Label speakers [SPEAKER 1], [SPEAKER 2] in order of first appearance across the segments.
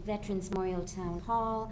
[SPEAKER 1] Veterans Memorial Town Hall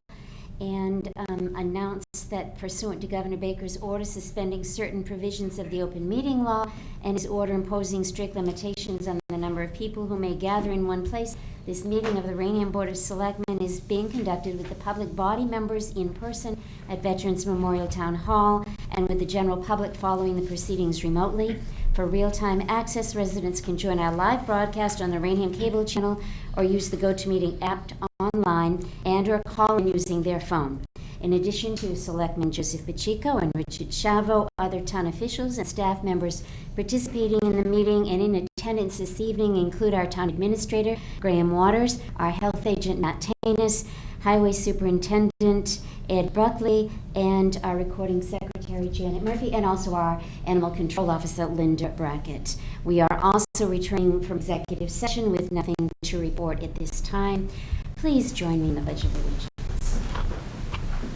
[SPEAKER 1] and announce that pursuant to Governor Baker's order suspending certain provisions of the open meeting law and his order imposing strict limitations on the number of people who may gather in one place, this meeting of the Raynham Board of Selectmen is being conducted with the public body members in person at Veterans Memorial Town Hall and with the general public following the proceedings remotely. For real-time access, residents can join our live broadcast on the Raynham Cable Channel or use the GoToMeeting app online and or call in using their phone. In addition to Selectmen Joseph Pacheco and Richard Chavo, other town officials and staff members participating in the meeting and in attendance this evening include our town administrator, Graham Waters, our health agent, Matt Tanis, Highway Superintendent Ed Buckley, and our recording secretary, Janet Murphy, and also our Animal Control Officer, Linda Brackett. We are also returning from executive session with nothing to report at this time. Please join me in the Pledge of Allegiance.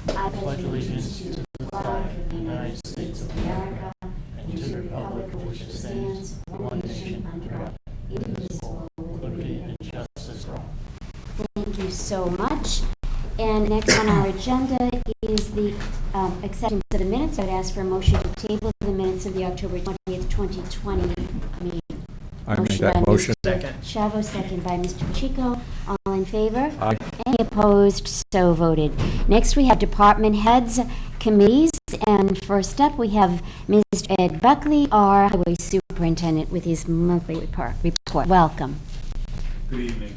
[SPEAKER 1] I pledge allegiance to the flag of the United States of America and to the republic for which it stands, one nation under God, indivisible, with liberty and justice for all. Thank you so much. And next on our agenda is the acceptance of the minutes. I'd ask for a motion to table the minutes of the October 20th, 2020 meeting.
[SPEAKER 2] I make that motion.
[SPEAKER 1] Second. Chavo, second by Mr. Pacheco. All in favor?
[SPEAKER 2] Aye.
[SPEAKER 1] Any opposed? So voted. Next we have department heads, committees, and first up we have Mr. Ed Buckley, our Highway Superintendent, with his monthly report. Welcome.
[SPEAKER 3] Good evening.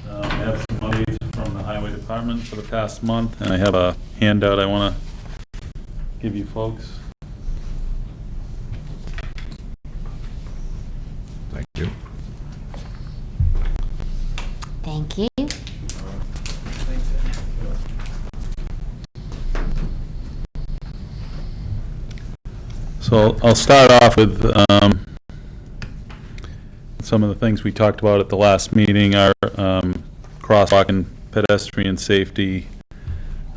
[SPEAKER 3] I have some updates from the Highway Department for the past month, and I have a handout I want to give you folks.
[SPEAKER 2] Thank you.
[SPEAKER 1] Thank you.
[SPEAKER 3] So I'll start off with some of the things we talked about at the last meeting, our crosswalk and pedestrian safety.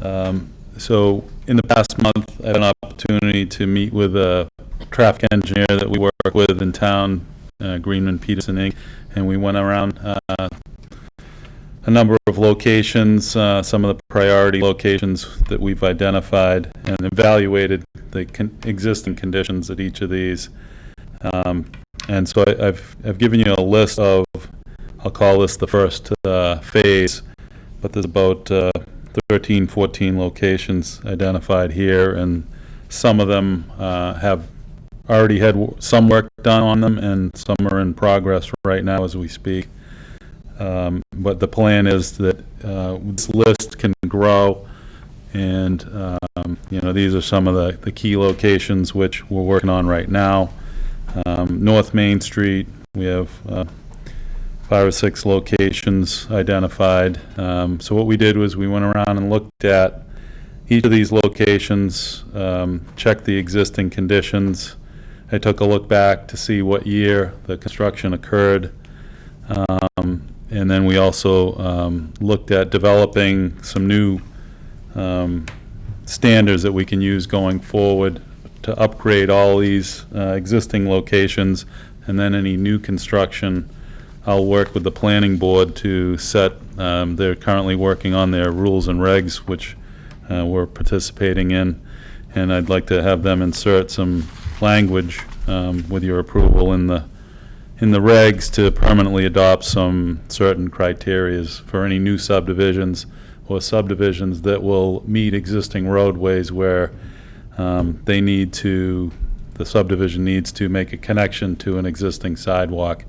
[SPEAKER 3] So in the past month, I had an opportunity to meet with a traffic engineer that we work with in town, Greenman Peterson Inc., and we went around a number of locations, some of the priority locations that we've identified, and evaluated the existing conditions at each of these. And so I've given you a list of, I'll call this the first phase, but there's about 13, 14 locations identified here, and some of them have already had some work done on them, and some are in progress right now as we speak. But the plan is that this list can grow, and these are some of the key locations which we're working on right now. North Main Street, we have 5 or 6 locations identified. So what we did was we went around and looked at each of these locations, checked the existing conditions. I took a look back to see what year the construction occurred. And then we also looked at developing some new standards that we can use going forward to upgrade all these existing locations, and then any new construction, I'll work with the planning board to set, they're currently working on their rules and regs, which we're participating in, and I'd like to have them insert some language with your approval in the regs to permanently adopt some certain criterias for any new subdivisions or subdivisions that will meet existing roadways where the subdivision needs to make a connection to an existing sidewalk.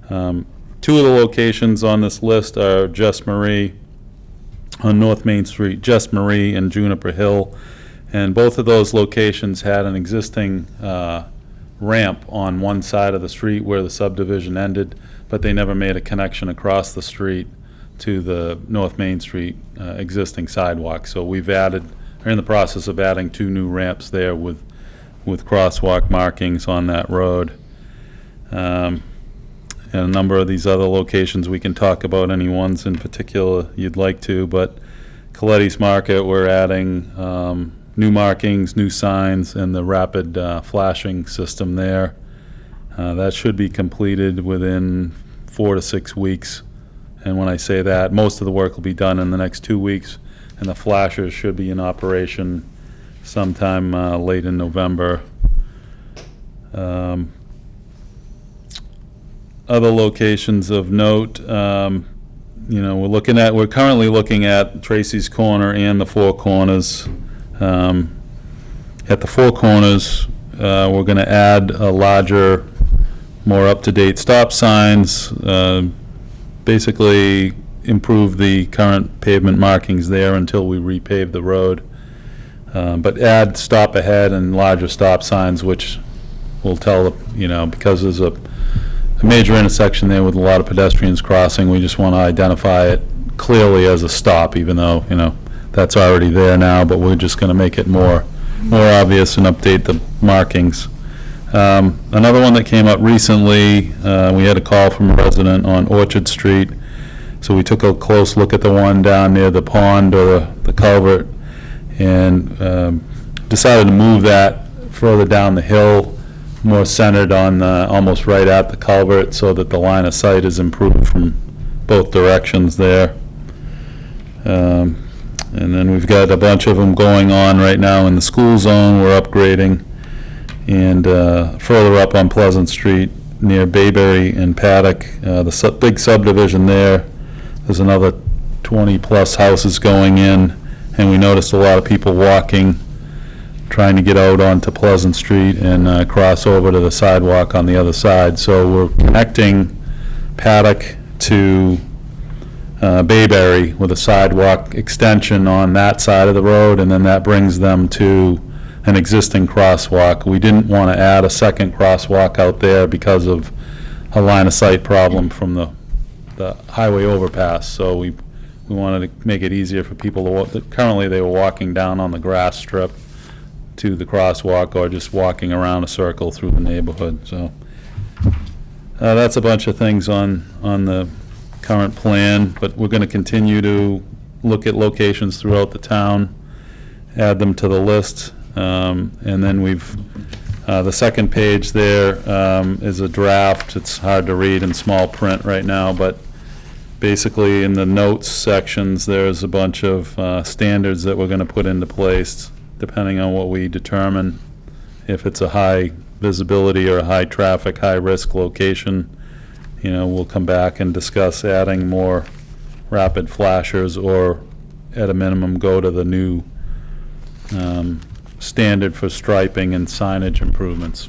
[SPEAKER 3] 2 of the locations on this list are Just Marie on North Main Street, Just Marie and Juniper Hill, and both of those locations had an existing ramp on one side of the street where the subdivision ended, but they never made a connection across the street to the North Main Street existing sidewalk. So we're in the process of adding 2 new ramps there with crosswalk markings on that road. And a number of these other locations we can talk about, any ones in particular you'd like to, but Coletti's Market, we're adding new markings, new signs, and the rapid flashing system there. That should be completed within 4 to 6 weeks And when I say that, most of the work will be done in the next 2 weeks, and the flashers should be in operation sometime late in November. Other locations of note, we're currently looking at Tracy's Corner and the Four Corners. At the Four Corners, we're going to add a larger, more up-to-date stop signs, basically improve the current pavement markings there until we repave the road. But add stop ahead and larger stop signs, which will tell, because there's a major intersection there with a lot of pedestrians crossing, we just want to identify it clearly as a stop, even though, that's already there now, but we're just going to make it more obvious and update the markings. Another one that came up recently, we had a call from a resident on Orchard Street, so we took a close look at the one down near the pond or the culvert, and decided to move that further down the hill, more centered on almost right at the culvert, so that the line of sight is improved from both directions there. And then we've got a bunch of them going on right now in the school zone we're upgrading, and further up on Pleasant Street near Bayberry and Paddock, the big subdivision there, there's another 20-plus houses going in, and we noticed a lot of people walking, trying to get out onto Pleasant Street and cross over to the sidewalk on the other side. So we're connecting Paddock to Bayberry with a sidewalk extension on that side of the road, and then that brings them to an existing crosswalk. We didn't want to add a second crosswalk out there because of a line of sight problem from the highway overpass. So we wanted to make it easier for people to walk. Currently they were walking down on the grass strip to the crosswalk, or just walking around a circle through the neighborhood. So that's a bunch of things on the current plan, but we're going to continue to look at locations throughout the town, add them to the list, and then the second page there is a draft. It's hard to read in small print right now, but basically in the notes sections there's a bunch of standards that we're going to put into place depending on what we determine. If it's a high visibility or a high traffic, high risk location, we'll come back and discuss adding more rapid flashers, or at a minimum go to the new standard for striping and signage improvements.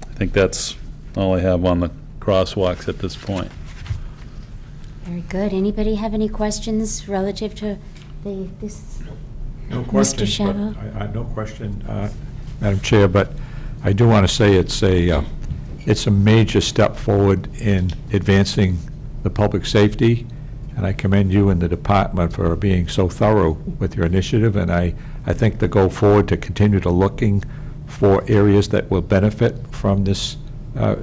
[SPEAKER 3] I think that's all I have on the crosswalks at this point.
[SPEAKER 1] Very good. Anybody have any questions relative to this?
[SPEAKER 2] No question.
[SPEAKER 1] Mr. Shavo?
[SPEAKER 2] No question, Madam Chair, but I do want to say it's a major step forward in advancing the public safety, and I commend you and the department for being so thorough with your initiative, and I think the go forward to continue to looking for areas that will benefit from this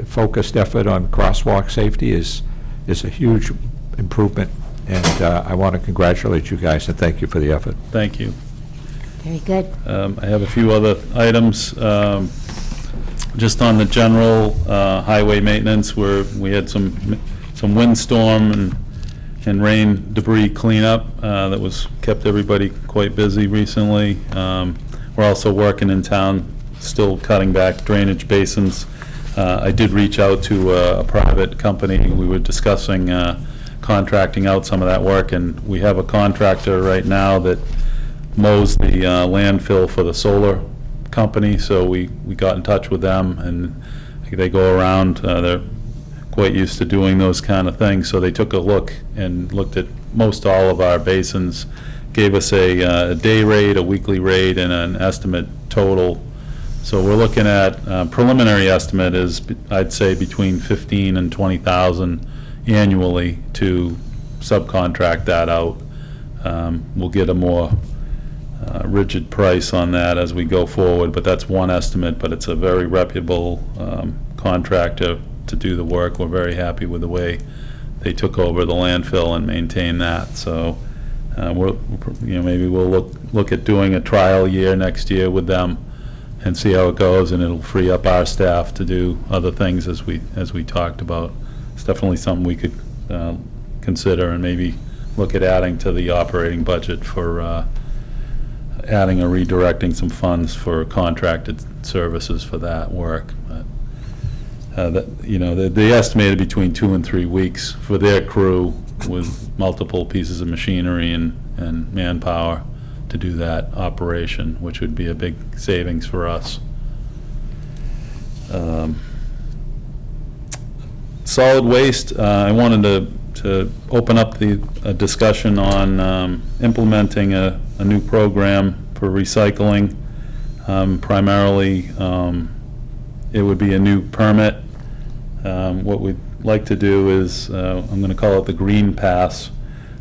[SPEAKER 2] focused effort on crosswalk safety is a huge improvement, and I want to congratulate you guys and thank you for the effort.
[SPEAKER 3] Thank you.
[SPEAKER 1] Very good.
[SPEAKER 3] I have a few other items. Just on the general highway maintenance, where we had some windstorm and rain debris cleanup that kept everybody quite busy recently. We're also working in town, still cutting back drainage basins. I did reach out to a private company. We were discussing contracting out some of that work, and we have a contractor right now that mows the landfill for the solar company, so we got in touch with them, and they go around. They're quite used to doing those kind of things, so they took a look and looked at most all of our basins, gave us a day rate, a weekly rate, and an estimate total. So we're looking at, preliminary estimate is, I'd say, between 15 and 20,000 annually to subcontract that out. We'll get a more rigid price on that as we go forward, but that's one estimate, but it's a very reputable contractor to do the work. We're very happy with the way they took over the landfill and maintain that. So maybe we'll look at doing a trial year next year with them and see how it goes, and it'll free up our staff to do other things as we talked about. It's definitely something we could consider and maybe look at adding to the operating budget for adding or redirecting some funds for contracted services for that work. They estimated between 2 and 3 weeks for their crew with multiple pieces of machinery and manpower to do that operation, which would be a big savings for us. Solid waste, I wanted to open up the discussion on implementing a new program for recycling. Primarily, it would be a new permit. What we'd like to do is, I'm going to call it the Green Pass,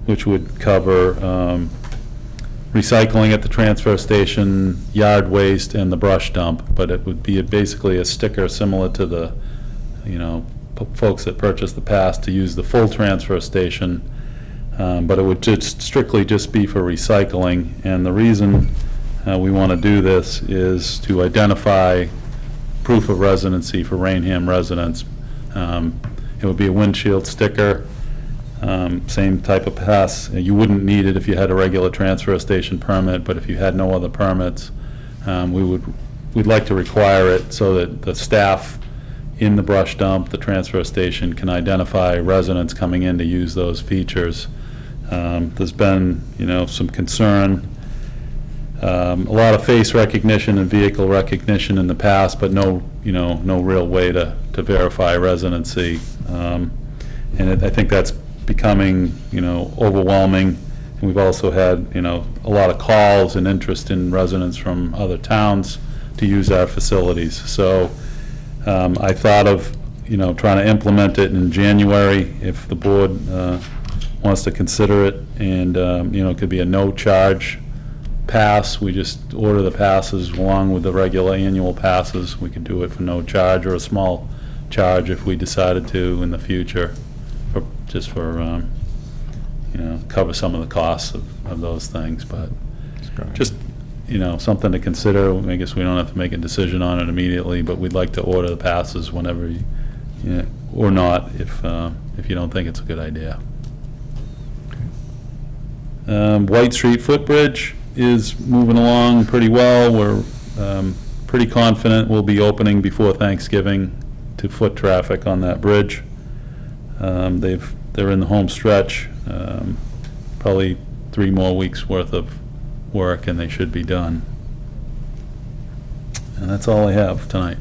[SPEAKER 3] which would cover recycling at the transfer station, yard waste, and the brush dump. But it would be basically a sticker similar to the, folks that purchase the pass to use the full transfer station. But it would strictly just be for recycling. And the reason we want to do this is to identify proof of residency for Raynham residents. It would be a windshield sticker, same type of pass. You wouldn't need it if you had a regular transfer station permit, but if you had no other permits, we'd like to require it so that the staff in the brush dump, the transfer station, can identify residents coming in to use those features. There's been, some concern, a lot of face recognition and vehicle recognition in the past, but no real way to verify residency. And I think that's becoming, overwhelming. And we've also had, a lot of calls and interest in residents from other towns to use our facilities. So I thought of, trying to implement it in January if the board wants to consider it. And, it could be a no-charge pass. We just order the passes along with the regular annual passes. We could do it for no charge or a small charge if we decided to in the future, just for cover some of the costs of those things. But just something to consider. I guess we don't have to make a decision on it immediately, but we'd like to order the passes whenever or not if you don't think it's a good idea. White Street footbridge is moving along pretty well. We're pretty confident we'll be opening before Thanksgiving to foot traffic on that bridge. They're in the home stretch, probably 3 more weeks worth of work, and they should be done. And that's all I have tonight.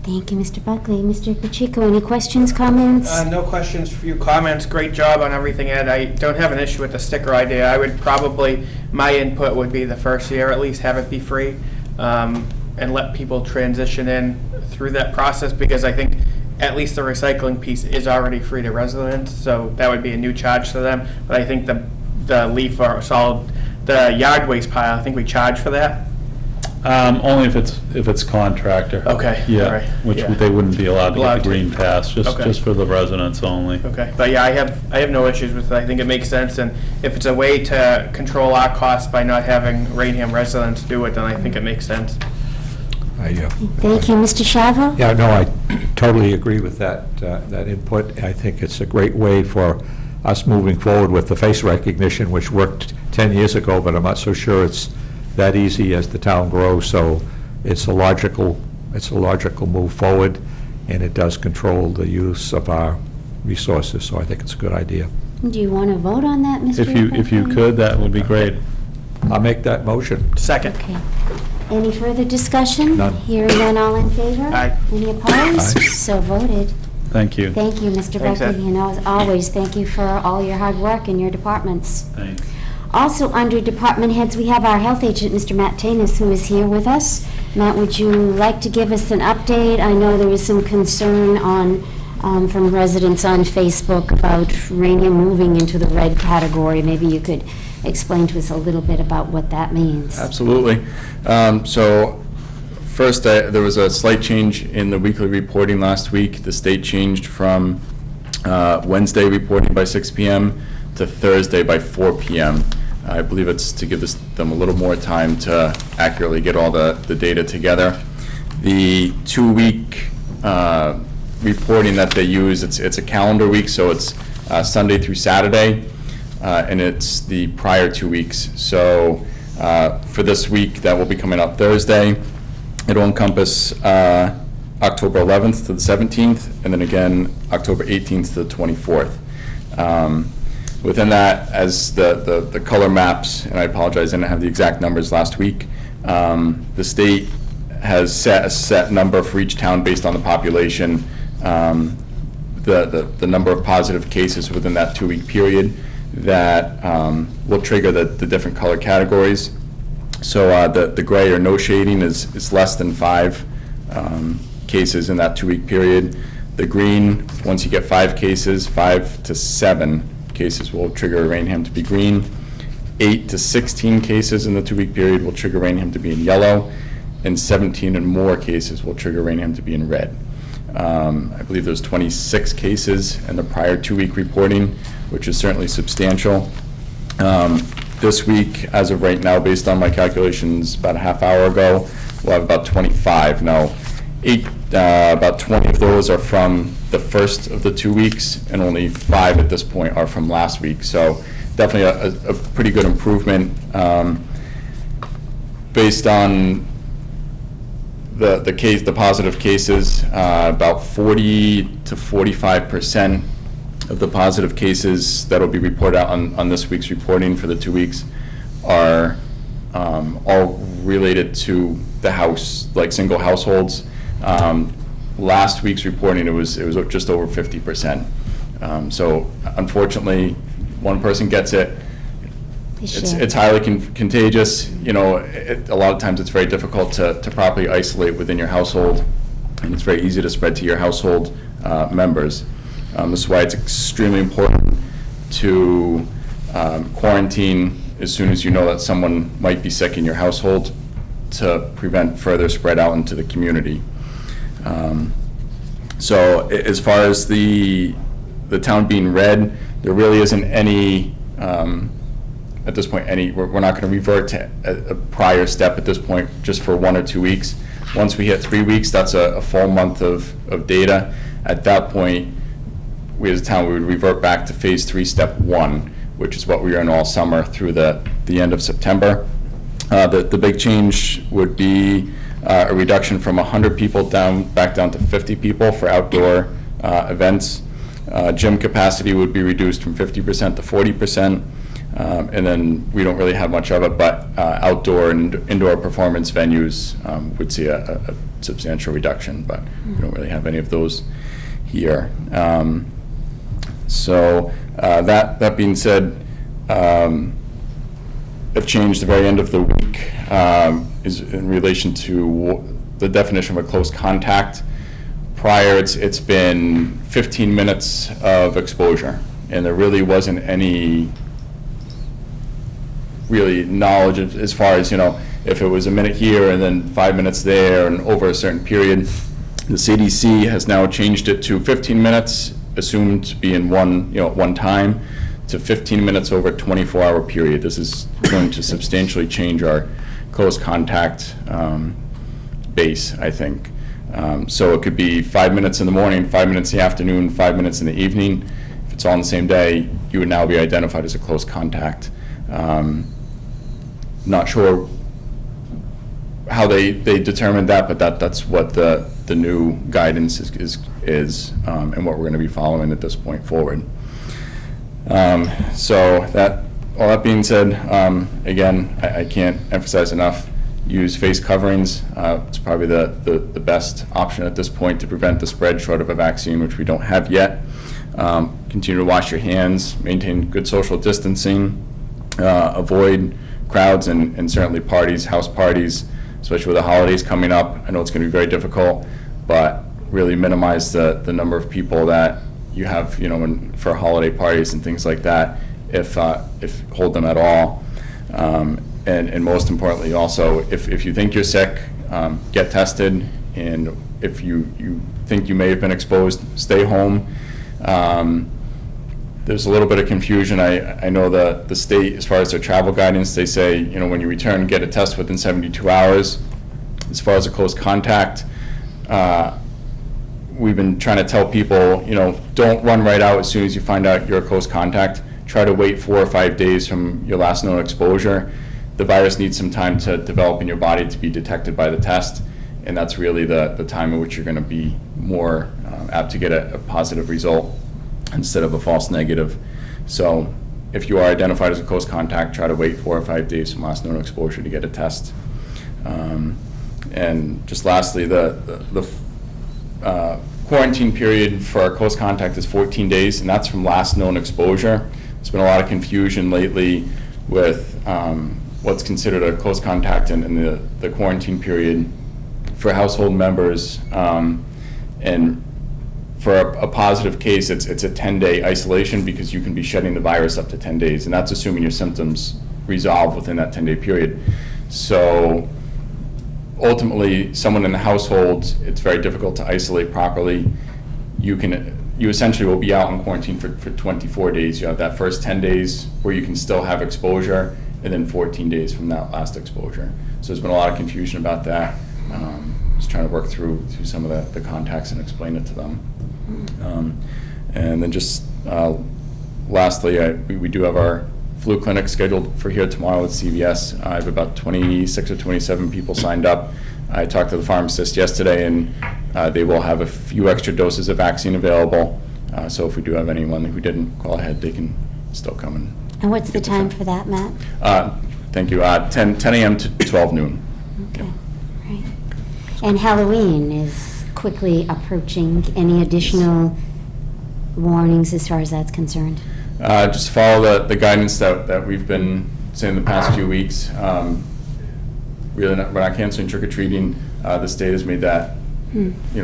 [SPEAKER 1] Thank you, Mr. Buckley. Mr. Pacheco, any questions, comments?
[SPEAKER 4] No questions, few comments. Great job on everything, Ed. I don't have an issue with the sticker idea. I would probably, my input would be the first year at least, have it be free, and let people transition in through that process, because I think at least the recycling piece is already free to residents, so that would be a new charge to them. But I think the leaf or solid, the yard waste pile, I think we charge for that.
[SPEAKER 3] Only if it's contractor.
[SPEAKER 4] Okay.
[SPEAKER 3] Yeah,
[SPEAKER 4] all right.
[SPEAKER 3] which
[SPEAKER 4] yeah.
[SPEAKER 3] they wouldn't be allowed to get the green pass,
[SPEAKER 4] Okay.
[SPEAKER 3] just for the residents only.
[SPEAKER 4] Okay, but yeah, I have no issues with it. I think it makes sense, and if it's a way to control our costs by not having Raynham residents do it, then I think it makes sense.
[SPEAKER 1] Thank you, Mr. Shavo.
[SPEAKER 2] Yeah, no, I totally agree with that input. I think it's a great way for us moving forward with the face recognition, which worked 10 years ago, but I'm not so sure it's that easy as the town grows. So it's a logical move forward, and it does control the use of our resources. So I think it's a good idea.
[SPEAKER 1] Do you want to vote on that, Mr.
[SPEAKER 3] If you could, that would be great.
[SPEAKER 2] I'll make that motion.
[SPEAKER 4] Second.
[SPEAKER 1] Okay. Any further discussion?
[SPEAKER 2] None.
[SPEAKER 1] Hearing none, all in favor?
[SPEAKER 4] Aye.
[SPEAKER 1] Any opposed?
[SPEAKER 2] Aye.
[SPEAKER 1] So voted.
[SPEAKER 3] Thank you.
[SPEAKER 1] Thank you, Mr.
[SPEAKER 4] Thanks,
[SPEAKER 1] Buckley.
[SPEAKER 4] Ed.
[SPEAKER 1] And as always, thank you for all your hard work in your departments.
[SPEAKER 3] Thanks.
[SPEAKER 1] Also, under department heads, we have our health agent, Mr. Matt Tanis, who is here with us. Matt, would you like to give us an update? I know there was some concern from residents on Facebook about Raynham moving into the red category. Maybe you could explain to us a little bit about what that means.
[SPEAKER 5] Absolutely. So first, there was a slight change in the weekly reporting last week. The state changed from Wednesday reporting by 6 p.m. to Thursday by 4 p.m. I believe it's to give them a little more time to accurately get all the data together. The 2-week reporting that they use, it's a calendar week, so it's Sunday through Saturday, and it's the prior 2 weeks. So for this week, that will be coming out Thursday. It'll encompass October 11th to the 17th, and then again, October 18th to the 24th. Within that, as the color maps, and I apologize, I didn't have the exact numbers last week, the state has set a set number for each town based on the population, the number of positive cases within that 2-week period that will trigger the different color categories. So the gray or no shading is less than 5 cases in that 2-week period. The green, once you get 5 cases, 5 to 7 cases will trigger Raynham to be green. 8 to 16 cases in the 2-week period will trigger Raynham to be in yellow, and 17 and more cases will trigger Raynham to be in red. I believe there's 26 cases in the prior 2-week reporting, which is certainly substantial. This week, as of right now, based on my calculations about a half hour ago, we'll have about 25. Now, about 20 of those are from the first of the 2 weeks, and only 5 at this point are from last week. So definitely a pretty good improvement. Based on the positive cases, about 40 to 45% of the positive cases that will be reported out on this week's reporting for the 2 weeks are all related to the house, like single households. Last week's reporting, it was just over 50%. So unfortunately, one person gets it. It's highly contagious. You know, a lot of times it's very difficult to properly isolate within your household, and it's very easy to spread to your household members. This is why it's extremely important to quarantine as soon as you know that someone might be sick in your household, to prevent further spread out into the community. So as far as the town being red, there really isn't any, at this point, we're not going to revert to a prior step at this point, just for 1 or 2 weeks. Once we hit 3 weeks, that's a full month of data. At that point, we as a town, we would revert back to phase 3, step 1, which is what we are in all summer through the end of September. The big change would be a reduction from 100 people back down to 50 people for outdoor events. Gym capacity would be reduced from 50% to 40%, and then we don't really have much of it, but outdoor and indoor performance venues would see a substantial reduction, but we don't really have any of those here. So that being said, a change the very end of the week is in relation to the definition of a close contact. Prior, it's been 15 minutes of exposure, and there really wasn't any really knowledge as far as, you know, if it was a minute here and then 5 minutes there and over a certain period. The CDC has now changed it to 15 minutes assumed to be in one time, to 15 minutes over a 24-hour period. This is going to substantially change our close contact base, I think. So it could be 5 minutes in the morning, 5 minutes in the afternoon, 5 minutes in the evening. If it's all on the same day, you would now be identified as a close contact. Not sure how they determined that, but that's what the new guidance is and what we're going to be following at this point forward. So all that being said, again, I can't emphasize enough, use face coverings. It's probably the best option at this point to prevent the spread, short of a vaccine, which we don't have yet. Continue to wash your hands, maintain good social distancing, avoid crowds and certainly parties, house parties, especially with the holidays coming up. I know it's going to be very difficult, but really minimize the number of people that you have, you know, for holiday parties and things like that, if hold them at all. And most importantly, also, if you think you're sick, get tested, and if you think you may have been exposed, stay home. There's a little bit of confusion. I know the state, as far as their travel guidance, they say, you know, when you return, get a test within 72 hours. As far as a close contact, we've been trying to tell people, don't run right out as soon as you find out you're a close contact. Try to wait 4 or 5 days from your last known exposure. The virus needs some time to develop in your body to be detected by the test, and that's really the time in which you're going to be more apt to get a positive result instead of a false negative. So if you are identified as a close contact, try to wait 4 or 5 days from last known exposure to get a test. And just lastly, the quarantine period for a close contact is 14 days, and that's from last known exposure. There's been a lot of confusion lately with what's considered a close contact and the quarantine period for household members. And for a positive case, it's a 10-day isolation because you can be shedding the virus up to 10 days, and that's assuming your symptoms resolve within that 10-day period. So ultimately, someone in the household, it's very difficult to isolate properly. You essentially will be out in quarantine for 24 days. You have that first 10 days where you can still have exposure, and then 14 days from that last exposure. So there's been a lot of confusion about that. Just trying to work through some of the contacts and explain it to them. And then just lastly, we do have our flu clinic scheduled for here tomorrow at CVS. I have about 26 or 27 people signed up. I talked to the pharmacist yesterday, and they will have a few extra doses of vaccine available. So if we do have anyone who didn't call ahead, they can still come in.
[SPEAKER 1] And what's the time for that, Matt?
[SPEAKER 5] Thank you. 10 a.m. to 12 noon.
[SPEAKER 1] Okay, right. And Halloween is quickly approaching. Any additional warnings as far as that's concerned?
[SPEAKER 5] Just follow the guidance that we've been saying the past few weeks. We're not canceling trick-or-treating. The state has made that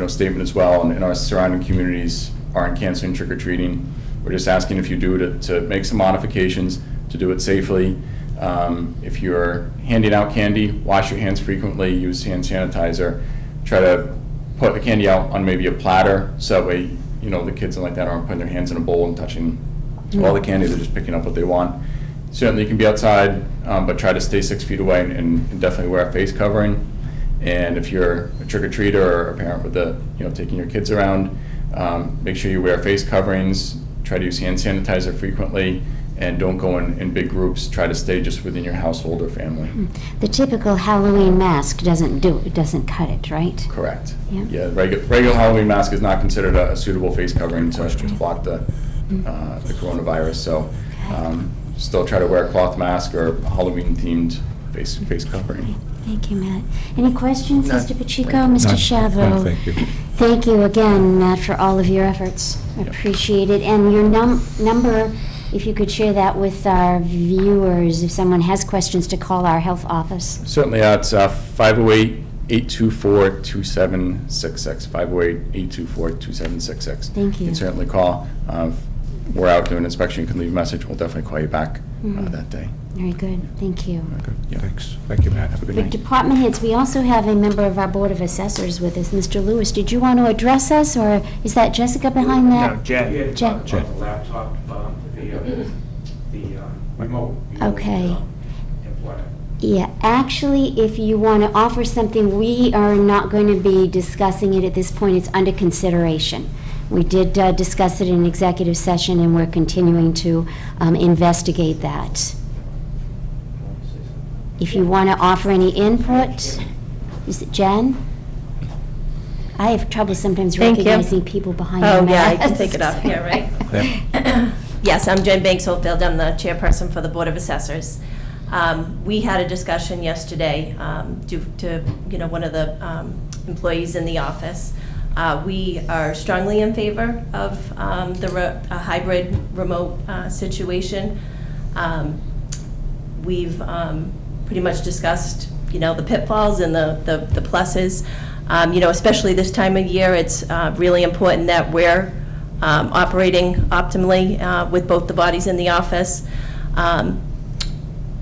[SPEAKER 5] statement as well, and our surrounding communities aren't canceling trick-or-treating. We're just asking if you do to make some modifications, to do it safely. If you're handing out candy, wash your hands frequently, use hand sanitizer. Try to put the candy out on maybe a platter, so that way, the kids and like that aren't putting their hands in a bowl and touching all the candy. They're just picking up what they want. Certainly you can be outside, but try to stay 6 feet away and definitely wear a face covering. And if you're a trick-or-treater or a parent with taking your kids around, make sure you wear face coverings, try to use hand sanitizer frequently, and don't go in big groups. Try to stay just within your household or family.
[SPEAKER 1] The typical Halloween mask doesn't cut it, right?
[SPEAKER 5] Correct.
[SPEAKER 1] Yeah.
[SPEAKER 5] Regular Halloween mask is not considered a suitable face covering to block the coronavirus. So still try to wear a cloth mask or Halloween-themed face covering.
[SPEAKER 1] Thank you, Matt. Any questions,
[SPEAKER 4] None.
[SPEAKER 1] Mr. Pacheco, Mr. Chavot?
[SPEAKER 2] No, thank you.
[SPEAKER 1] Thank you again, Matt, for all of your efforts. I appreciate it. And your number, if you could share that with our viewers, if someone has questions to call our health office.
[SPEAKER 5] Certainly, it's 508-824-2766, 508-824-2766.
[SPEAKER 1] Thank you.
[SPEAKER 5] You can certainly call. We're out doing an inspection. You can leave a message. We'll definitely call you back that day.
[SPEAKER 1] Very good. Thank you.
[SPEAKER 2] Good.
[SPEAKER 5] Yeah.
[SPEAKER 2] Thanks. Thank you, Matt. Have a good
[SPEAKER 1] For
[SPEAKER 2] night.
[SPEAKER 1] department heads, we also have a member of our Board of Assessors with us, Mr. Lewis. Did you want to address us, or is that Jessica behind
[SPEAKER 4] No,
[SPEAKER 1] that?
[SPEAKER 4] Jen.
[SPEAKER 1] Jen.
[SPEAKER 6] About the laptop, the remote.
[SPEAKER 1] Okay.
[SPEAKER 6] Implement.
[SPEAKER 1] Yeah, actually, if you want to offer something, we are not going to be discussing it at this point. It's under consideration. We did discuss it in executive session, and we're continuing to investigate that. If you want to offer any input, is it Jen? I have trouble sometimes
[SPEAKER 7] Thank you.
[SPEAKER 1] recognizing people behind the
[SPEAKER 7] Oh,
[SPEAKER 1] mask.
[SPEAKER 7] yeah, I can take it off here, right?
[SPEAKER 2] Yeah.
[SPEAKER 7] Yes, I'm Jen Banks Oldfield. I'm the chairperson for the Board of Assessors. We had a discussion yesterday due to, one of the employees in the office. We are strongly in favor of a hybrid remote situation. We've pretty much discussed, the pitfalls and the pluses. Especially this time of year, it's really important that we're operating optimally with both the bodies in the office.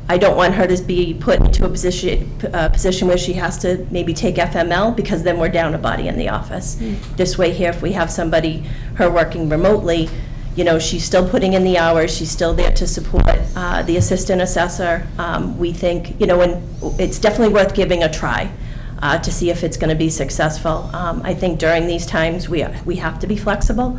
[SPEAKER 7] I don't want her to be put into a position where she has to maybe take FML, because then we're down a body in the office. This way here, if we have her working remotely, she's still putting in the hours, she's still there to support the assistant assessor. We think, and it's definitely worth giving a try. to see if it's going to be successful. I think during these times, we have to be flexible.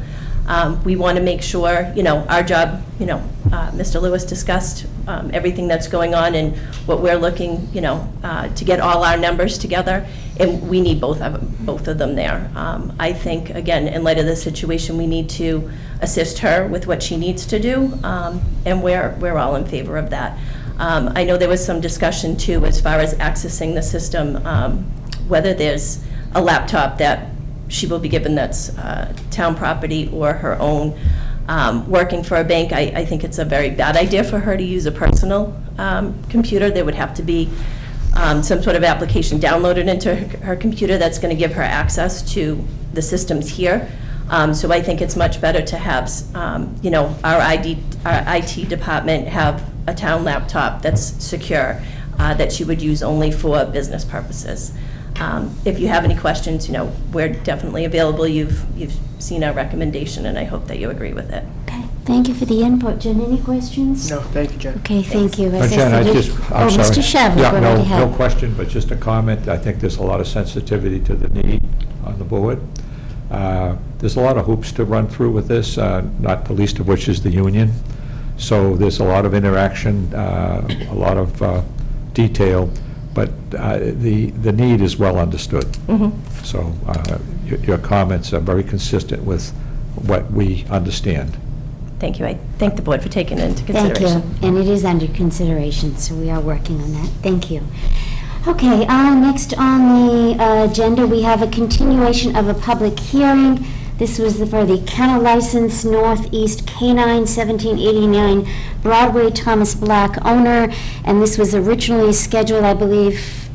[SPEAKER 7] We want to make sure, our job, Mr. Lewis discussed everything that's going on and what we're looking, to get all our numbers together, and we need both of them there. I think, again, in light of the situation, we need to assist her with what she needs to do, and we're all in favor of that. I know there was some discussion, too, as far as accessing the system, whether there's a laptop that she will be given that's town property or her own. Working for a bank, I think it's a very bad idea for her to use a personal computer. There would have to be some sort of application downloaded into her computer that's going to give her access to the systems here. So I think it's much better to have, our IT department have a town laptop that's secure, that she would use only for business purposes. If you have any questions, we're definitely available. You've seen our recommendation, and I hope that you agree with it.
[SPEAKER 1] Okay, thank you for the input. Jen, any questions?
[SPEAKER 4] No, thank you, Jen.
[SPEAKER 1] Okay, thank you. As I
[SPEAKER 2] Jen,
[SPEAKER 1] said,
[SPEAKER 2] I'm sorry.
[SPEAKER 1] Mr. Shevlin,
[SPEAKER 2] Yeah,
[SPEAKER 1] go right ahead.
[SPEAKER 2] no question, but just a comment. I think there's a lot of sensitivity to the need on the board. There's a lot of hoops to run through with this, not the least of which is the union. So there's a lot of interaction, a lot of detail, but the need is well understood.
[SPEAKER 7] Mm-hmm.
[SPEAKER 2] So your comments are very consistent with what we understand.
[SPEAKER 7] Thank you. I thank the board for taking it into
[SPEAKER 1] Thank
[SPEAKER 7] consideration.
[SPEAKER 1] you, and it is under consideration, so we are working on that. Thank you. Okay, next on the agenda, we have a continuation of a public hearing. This was for the kennel license, Northeast Canine, 1789 Broadway, Thomas Black owner, and this was originally scheduled, I believe,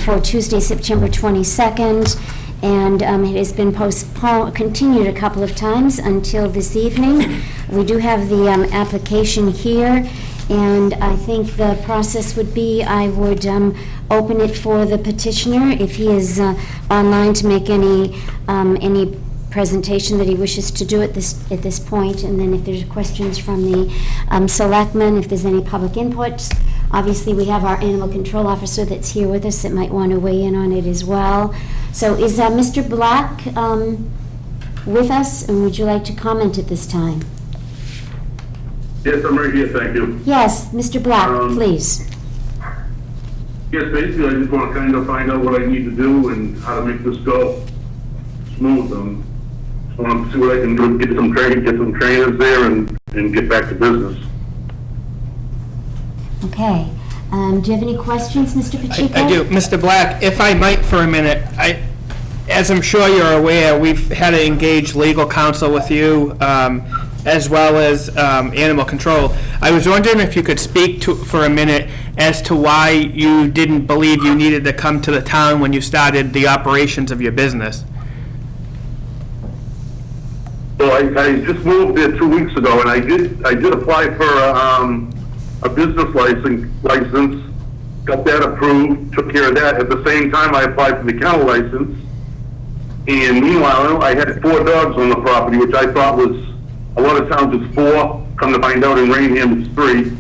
[SPEAKER 1] for Tuesday, September 22nd, and it has been continued a couple of times until this evening. We do have the application here, and I think the process would be I would open it for the petitioner if he is online to make any presentation that he wishes to do at this point, and then if there's questions from the selectmen, if there's any public input. Obviously, we have our animal control officer that's here with us that might want to weigh in on it as well. So is Mr. Black with us, and would you like to comment at this time?
[SPEAKER 8] Yes, I'm right here, thank you.
[SPEAKER 1] Yes, Mr. Black, please.
[SPEAKER 8] Yes, basically, I just want to kind of find out what I need to do and how to make this go smooth. Just want to see what I can do, get some trainers there and get back to business.
[SPEAKER 1] Okay. Do you have any questions, Mr. Pacheco?
[SPEAKER 4] I do. Mr. Black, if I might for a minute, as I'm sure you're aware, we've had to engage legal counsel with you, as well as animal control. I was wondering if you could speak for a minute as to why you didn't believe you needed to come to the town when you started the operations of your business.
[SPEAKER 8] So I just moved there 2 weeks ago, and I did apply for a business license, got that approved, took care of that. At the same time, I applied for the kennel license, and meanwhile, I had 4 dogs on the property, which I thought was, a lot of towns it's 4, come to find out in Raynham it's 3.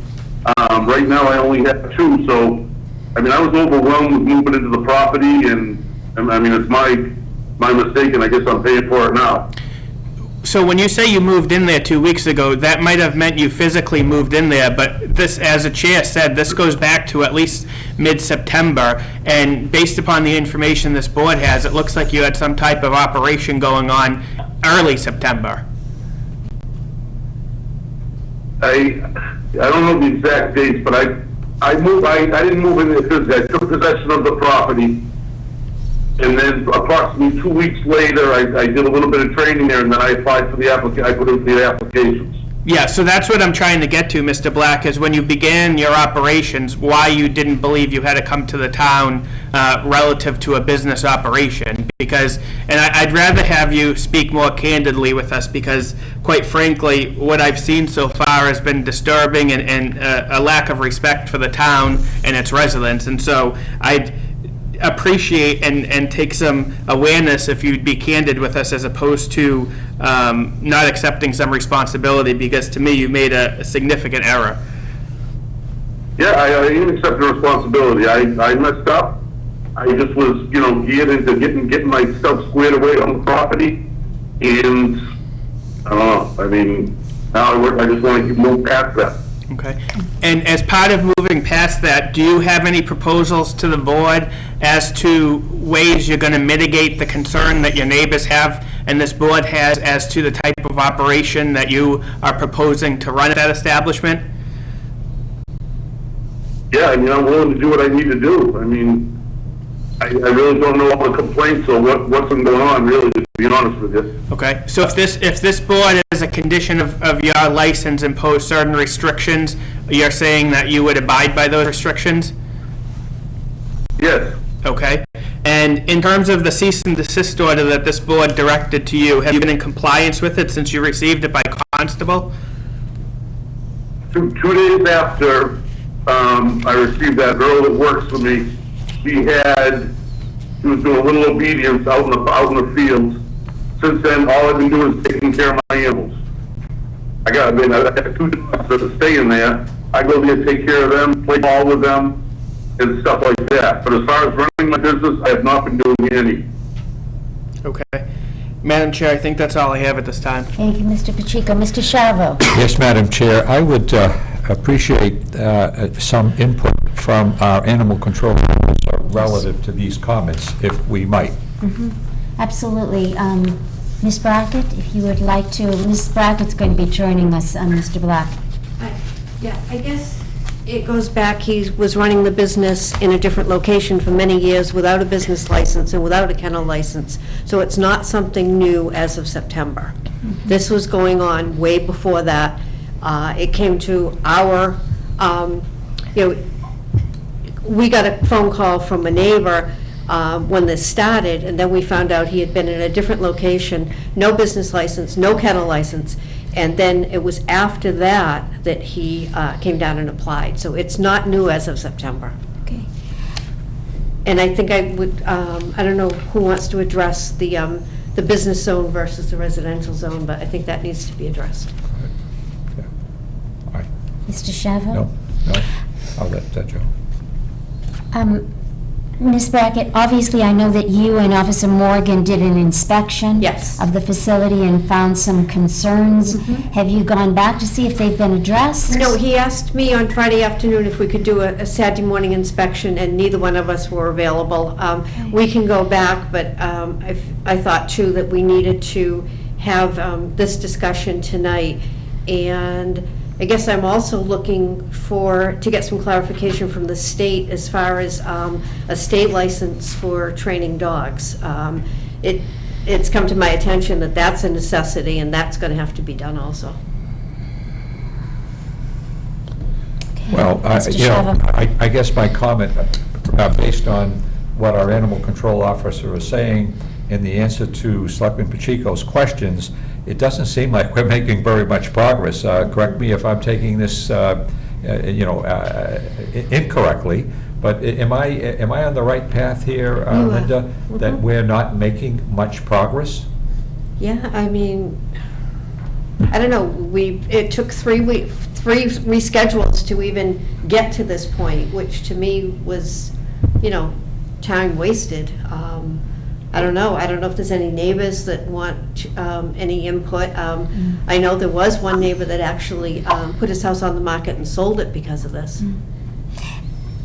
[SPEAKER 8] Right now, I only have 2, so, I mean, I was overwhelmed with moving into the property, and, I mean, it's my mistake, and I guess I'm paying for it now.
[SPEAKER 4] So when you say you moved in there 2 weeks ago, that might have meant you physically moved in there, but this, as the chair said, this goes back to at least mid-September, and based upon the information this board has, it looks like you had some type of operation going on early September.
[SPEAKER 8] I don't know the exact dates, but I didn't move in there physically. I took possession of the property, and then approximately 2 weeks later, I did a little bit of training there, and then I applied for I put in the applications.
[SPEAKER 4] Yeah, so that's what I'm trying to get to, Mr. Black, is when you began your operations, why you didn't believe you had to come to the town relative to a business operation. Because, and I'd rather have you speak more candidly with us, because quite frankly, what I've seen so far has been disturbing and a lack of respect for the town and its residents. And so I'd appreciate and take some awareness if you'd be candid with us, as opposed to not accepting some responsibility, because to me you made a significant error.
[SPEAKER 8] Yeah, I didn't accept the responsibility. I messed up, I just was, geared into getting my stuff squared away on the property, and, I don't know, I mean, now I just want to move past that.
[SPEAKER 4] Okay. And as part of moving past that, do you have any proposals to the board as to ways you're going to mitigate the concern that your neighbors have and this board has as to the type of operation that you are proposing to run at that establishment?
[SPEAKER 8] Yeah, I mean, I'm willing to do what I need to do. I mean, I really don't know all the complaints or what's been going on, really, to be honest with you.
[SPEAKER 4] Okay, so if this board, as a condition of your license, imposed certain restrictions, you're saying that you would abide by those restrictions?
[SPEAKER 8] Yes.
[SPEAKER 4] Okay. And in terms of the cease and desist order that this board directed to you, have you been in compliance with it since you received it by constable?
[SPEAKER 8] 2 days after I received that girl that works for me, she was doing a little obedience out in the fields. Since then, all I've been doing is taking care of my animals. I got 2 dogs that are staying there. I go there, take care of them, play ball with them, and stuff like that. But as far as running my business, I have not been doing any.
[SPEAKER 4] Okay. Madam Chair, I think that's all I have at this time.
[SPEAKER 1] Thank you, Mr. Pacheco. Mr. Shalvo?
[SPEAKER 2] Yes, Madam Chair, I would appreciate some input from our animal control officer relative to these comments, if we might.
[SPEAKER 1] Absolutely. Ms. Brackett, if you would like to. Ms. Brackett's going to be joining us, Mr. Black.
[SPEAKER 9] Yeah, I guess it goes back, he was running the business in a different location for many years without a business license and without a kennel license. So it's not something new as of September. This was going on way before that. It came to our, we got a phone call from a neighbor when this started, and then we found out he had been in a different location, no business license, no kennel license, and then it was after that that he came down and applied. So it's not new as of September.
[SPEAKER 1] Okay.
[SPEAKER 9] And I think I would, I don't know who wants to address the business zone versus the residential zone, but I think that needs to be addressed.
[SPEAKER 2] Aye.
[SPEAKER 1] Mr. Shalvo?
[SPEAKER 2] No, I'll let Joe.
[SPEAKER 1] Ms. Brackett, obviously, I know that you and Officer Morgan did an inspection
[SPEAKER 9] Yes.
[SPEAKER 1] of the facility and found some concerns. Have you gone back to see if they've been addressed?
[SPEAKER 9] No, he asked me on Friday afternoon if we could do a Saturday morning inspection, and neither one of us were available. We can go back, but I thought too that we needed to have this discussion tonight. And I guess I'm also looking to get some clarification from the state as far as a state license for training dogs. It's come to my attention that that's a necessity, and that's going to have to be done also.
[SPEAKER 2] Well,
[SPEAKER 1] Mr. Shalvo?
[SPEAKER 2] I guess my comment, based on what our animal control officer is saying in the answer to Selectman Pacheco's questions, it doesn't seem like we're making very much progress. Correct me if I'm taking this, incorrectly, but am I on the right path here,
[SPEAKER 9] You are.
[SPEAKER 2] Linda, that we're not making much progress?
[SPEAKER 9] Yeah, I mean, I don't know, it took 3 reschedules to even get to this point, which to me was, time wasted. I don't know if there's any neighbors that want any input. I know there was one neighbor that actually put his house on the market and sold it because of this.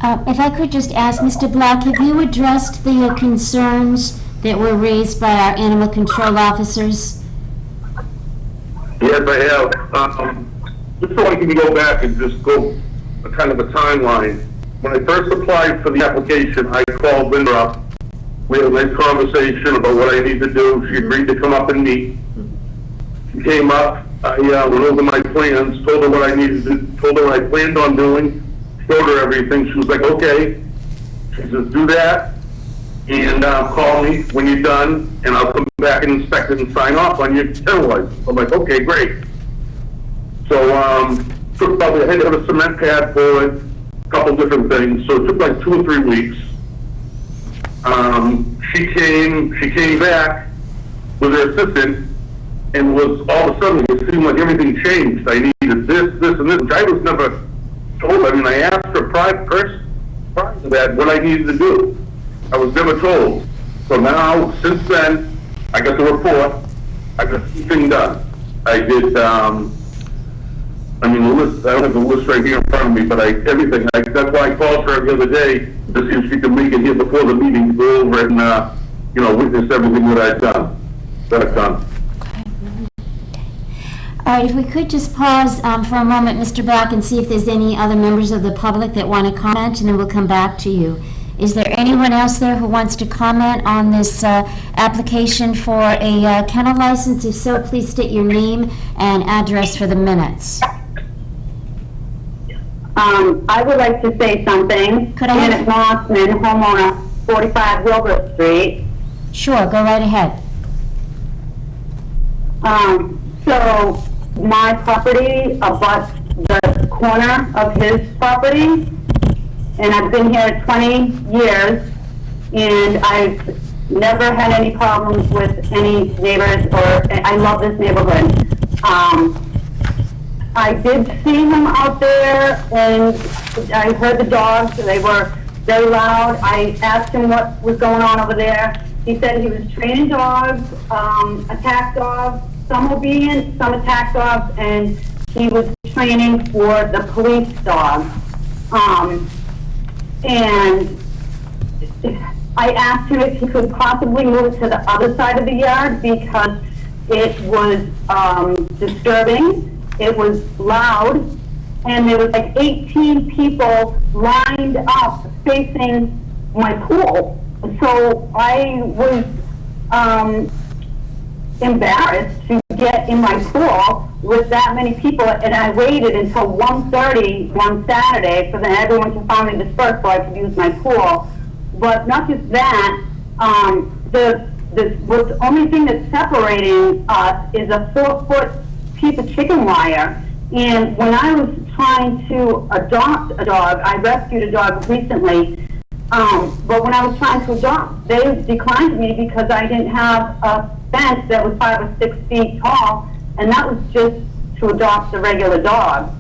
[SPEAKER 1] If I could just ask, Mr. Black, have you addressed the concerns that were raised by our animal control officers?
[SPEAKER 8] Yes, I have. Just so I can go back and just go a kind of a timeline. When I first applied for the application, I called Linda up. We had a nice conversation about what I need to do. She agreed to come up and meet. She came up, I went over my plans, told her what I needed to, told her what I planned on doing, showed her everything. She was like, okay. She says, do that, and call me when you're done, and I'll come back and inspect it and sign off on your kennel license. I'm like, okay, great. So, took probably, I had to have a cement pad for it, a couple different things, so it took like 2 or 3 weeks. She came back with her assistant, and was all of a sudden, it seemed like everything changed. I needed this, and this, which I was never told. I mean, I asked her prior to that what I needed to do. I was never told. So now, since then, I got the report, I got everything done. I did, the list, I don't have the list right here in front of me, but everything, that's why I called her the other day, to see if she could make it here before the meeting, to go over it and, witness everything that I've done.
[SPEAKER 1] All right, if we could just pause for a moment, Mr. Black, and see if there's any other members of the public that want to comment, and then we'll come back to you. Is there anyone else there who wants to comment on this application for a kennel license? If so, please state your name and address for the minutes.
[SPEAKER 10] I would like to say something.
[SPEAKER 1] Could I have-
[SPEAKER 10] Janet Mossman, homeowner, 45 Wilbur Street.
[SPEAKER 1] Sure, go right ahead.
[SPEAKER 10] So my property abuts the corner of his property, and I've been here 20 years, and I've never had any problems with any neighbors, or I love this neighborhood. I did see him out there, and I heard the dogs, they were very loud. I asked him what was going on over there. He said he was training dogs, attack dogs, some obedient, some attack dogs, and he was training for the police dog. And I asked him if he could possibly move to the other side of the yard because it was disturbing, it was loud, and there was like 18 people lined up facing my pool. So I was embarrassed to get in my pool with that many people, and I waited until 1:30 one Saturday for everyone to finally disperse so I could use my pool. But not just that, the only thing that's separating us is a 4-foot piece of chicken wire. And when I was trying to adopt a dog, I rescued a dog recently, but when I was trying to adopt, they declined me because I didn't have a fence that was 5 or 6 feet tall, and that was just to adopt the regular dog.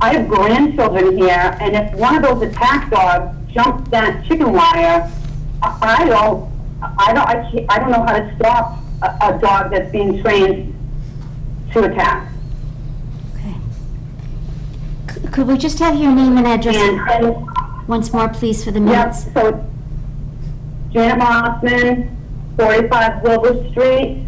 [SPEAKER 10] I have grandchildren here, and if one of those attack dogs jumps that chicken wire, I don't know how to stop a dog that's being trained to attack.
[SPEAKER 1] Okay. Could we just have your name and address
[SPEAKER 10] And
[SPEAKER 1] once more, please, for the
[SPEAKER 10] yep,
[SPEAKER 1] minutes?
[SPEAKER 10] so Janet Mossman, 45 Wilbur Street.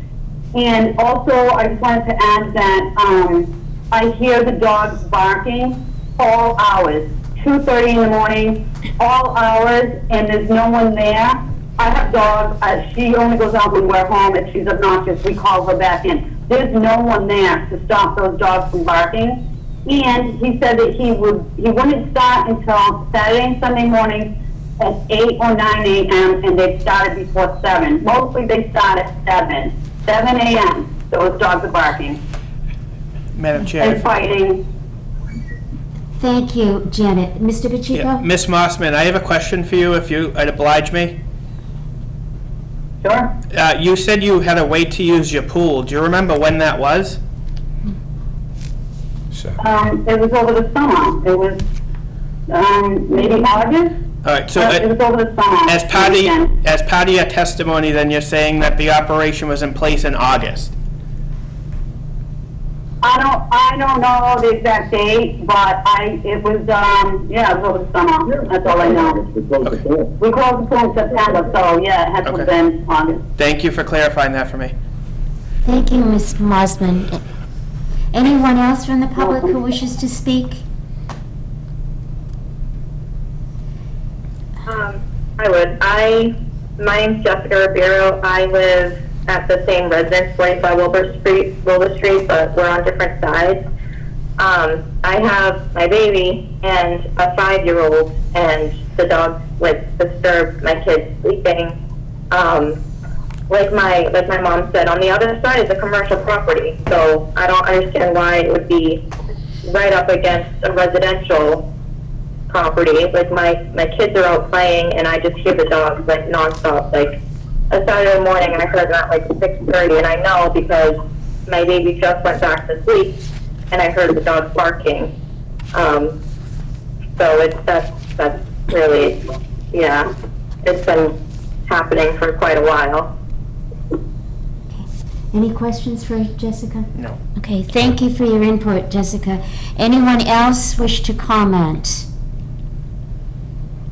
[SPEAKER 10] And also, I just wanted to add that I hear the dogs barking all hours, 2:30 in the morning, all hours, and there's no one there. I have dogs, she only goes out when we're home. If she's obnoxious, we call her back in. There's no one there to stop those dogs from barking. And he said that he wouldn't start until Saturday and Sunday morning at 8 or 9 a.m. and they started before 7. Mostly they start at 7 a.m. Those dogs are barking
[SPEAKER 4] Madam
[SPEAKER 10] and
[SPEAKER 4] Chair.
[SPEAKER 10] fighting.
[SPEAKER 1] Thank you, Janet. Mr. Pacheco?
[SPEAKER 4] Yeah, Miss Mossman, I have a question for you, if you'd oblige me.
[SPEAKER 10] Sure.
[SPEAKER 4] You said you had a wait to use your pool. Do you remember when that was?
[SPEAKER 2] So,
[SPEAKER 10] It was over the summer. It was maybe August.
[SPEAKER 4] All right, so
[SPEAKER 10] It was over the summer.
[SPEAKER 4] as part of your testimony, then you're saying that the operation was in place in August?
[SPEAKER 10] I don't know the exact date, but it was over the summer. That's all I know. We closed the pool in September, so yeah, it had to have
[SPEAKER 4] Okay.
[SPEAKER 10] been August.
[SPEAKER 4] Thank you for clarifying that for me.
[SPEAKER 1] Thank you, Ms. Mosman. Anyone else from the public who wishes to speak?
[SPEAKER 11] I would. My name's Jessica Ribeiro. I live at the same residence, 45 Wilbur Street, but we're on different sides. I have my baby and a 5-year-old, and the dogs disturb my kids sleeping. Like my mom said, on the other side is a commercial property, so I don't understand why it would be right up against a residential property. Like my kids are out playing, and I just hear the dogs like nonstop. Like a Saturday morning, I heard that like 6:30, and I know because my baby just went back to sleep, and I heard the dogs barking. So that's really, yeah, it's been happening for quite a while.
[SPEAKER 1] Any questions for Jessica?
[SPEAKER 4] No.
[SPEAKER 1] Okay, thank you for your input, Jessica. Anyone else wish to comment?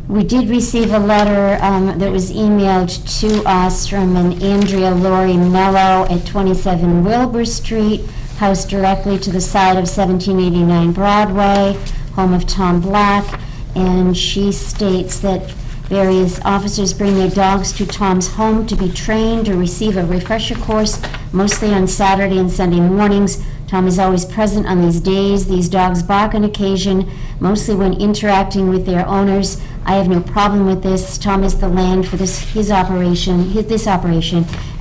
[SPEAKER 1] We did receive a letter that was emailed to us from an Andrea Lori Mello at 27 Wilbur Street, housed directly to the side of 1789 Broadway, home of Tom Black. And she states that various officers bring their dogs to Tom's home to be trained or receive a refresher course, mostly on Saturday and Sunday mornings. Tom is always present on these days. These dogs bark on occasion, mostly when interacting with their owners. I have no problem with this. Tom is the land for this operation,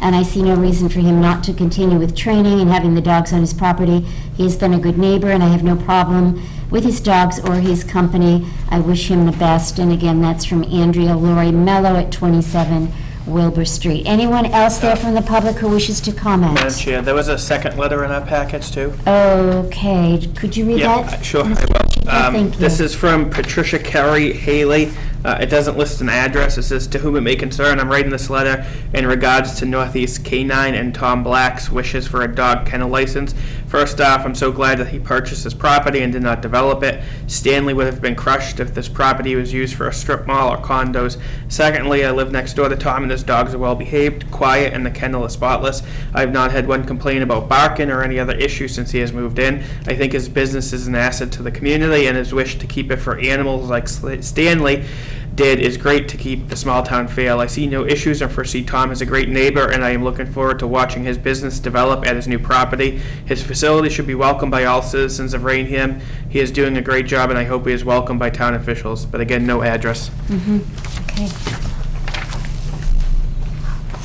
[SPEAKER 1] and I see no reason for him not to continue with training and having the dogs on his property. He has been a good neighbor, and I have no problem with his dogs or his company. I wish him the best. And again, that's from Andrea Lori Mello at 27 Wilbur Street. Anyone else there from the public who wishes to comment?
[SPEAKER 4] Madam Chair, there was a second letter in our package, too.
[SPEAKER 1] Okay, could you read
[SPEAKER 4] Yeah,
[SPEAKER 1] that?
[SPEAKER 4] sure, I
[SPEAKER 1] Mr.
[SPEAKER 4] will.
[SPEAKER 1] Chair? Thank you.
[SPEAKER 4] This is from Patricia Carey Haley. It doesn't list an address. It says, "To whom it may concern, I'm writing this letter in regards to Northeast Canine and Tom Black's wishes for a dog kennel license. First off, I'm so glad that he purchased this property and did not develop it. Stanley would have been crushed if this property was used for a strip mall or condos. Secondly, I live next door to Tom and his dogs are well behaved, quiet, and the kennel is spotless. I have not had one complain about barking or any other issue since he has moved in. I think his business is an asset to the community, and his wish to keep it for animals like Stanley did is great to keep the small town feel. I see no issues and foresee Tom as a great neighbor, and I am looking forward to watching his business develop at his new property. His facility should be welcomed by all citizens of Raynham. He is doing a great job, and I hope he is welcomed by town officials." But again, no address.
[SPEAKER 1] Okay.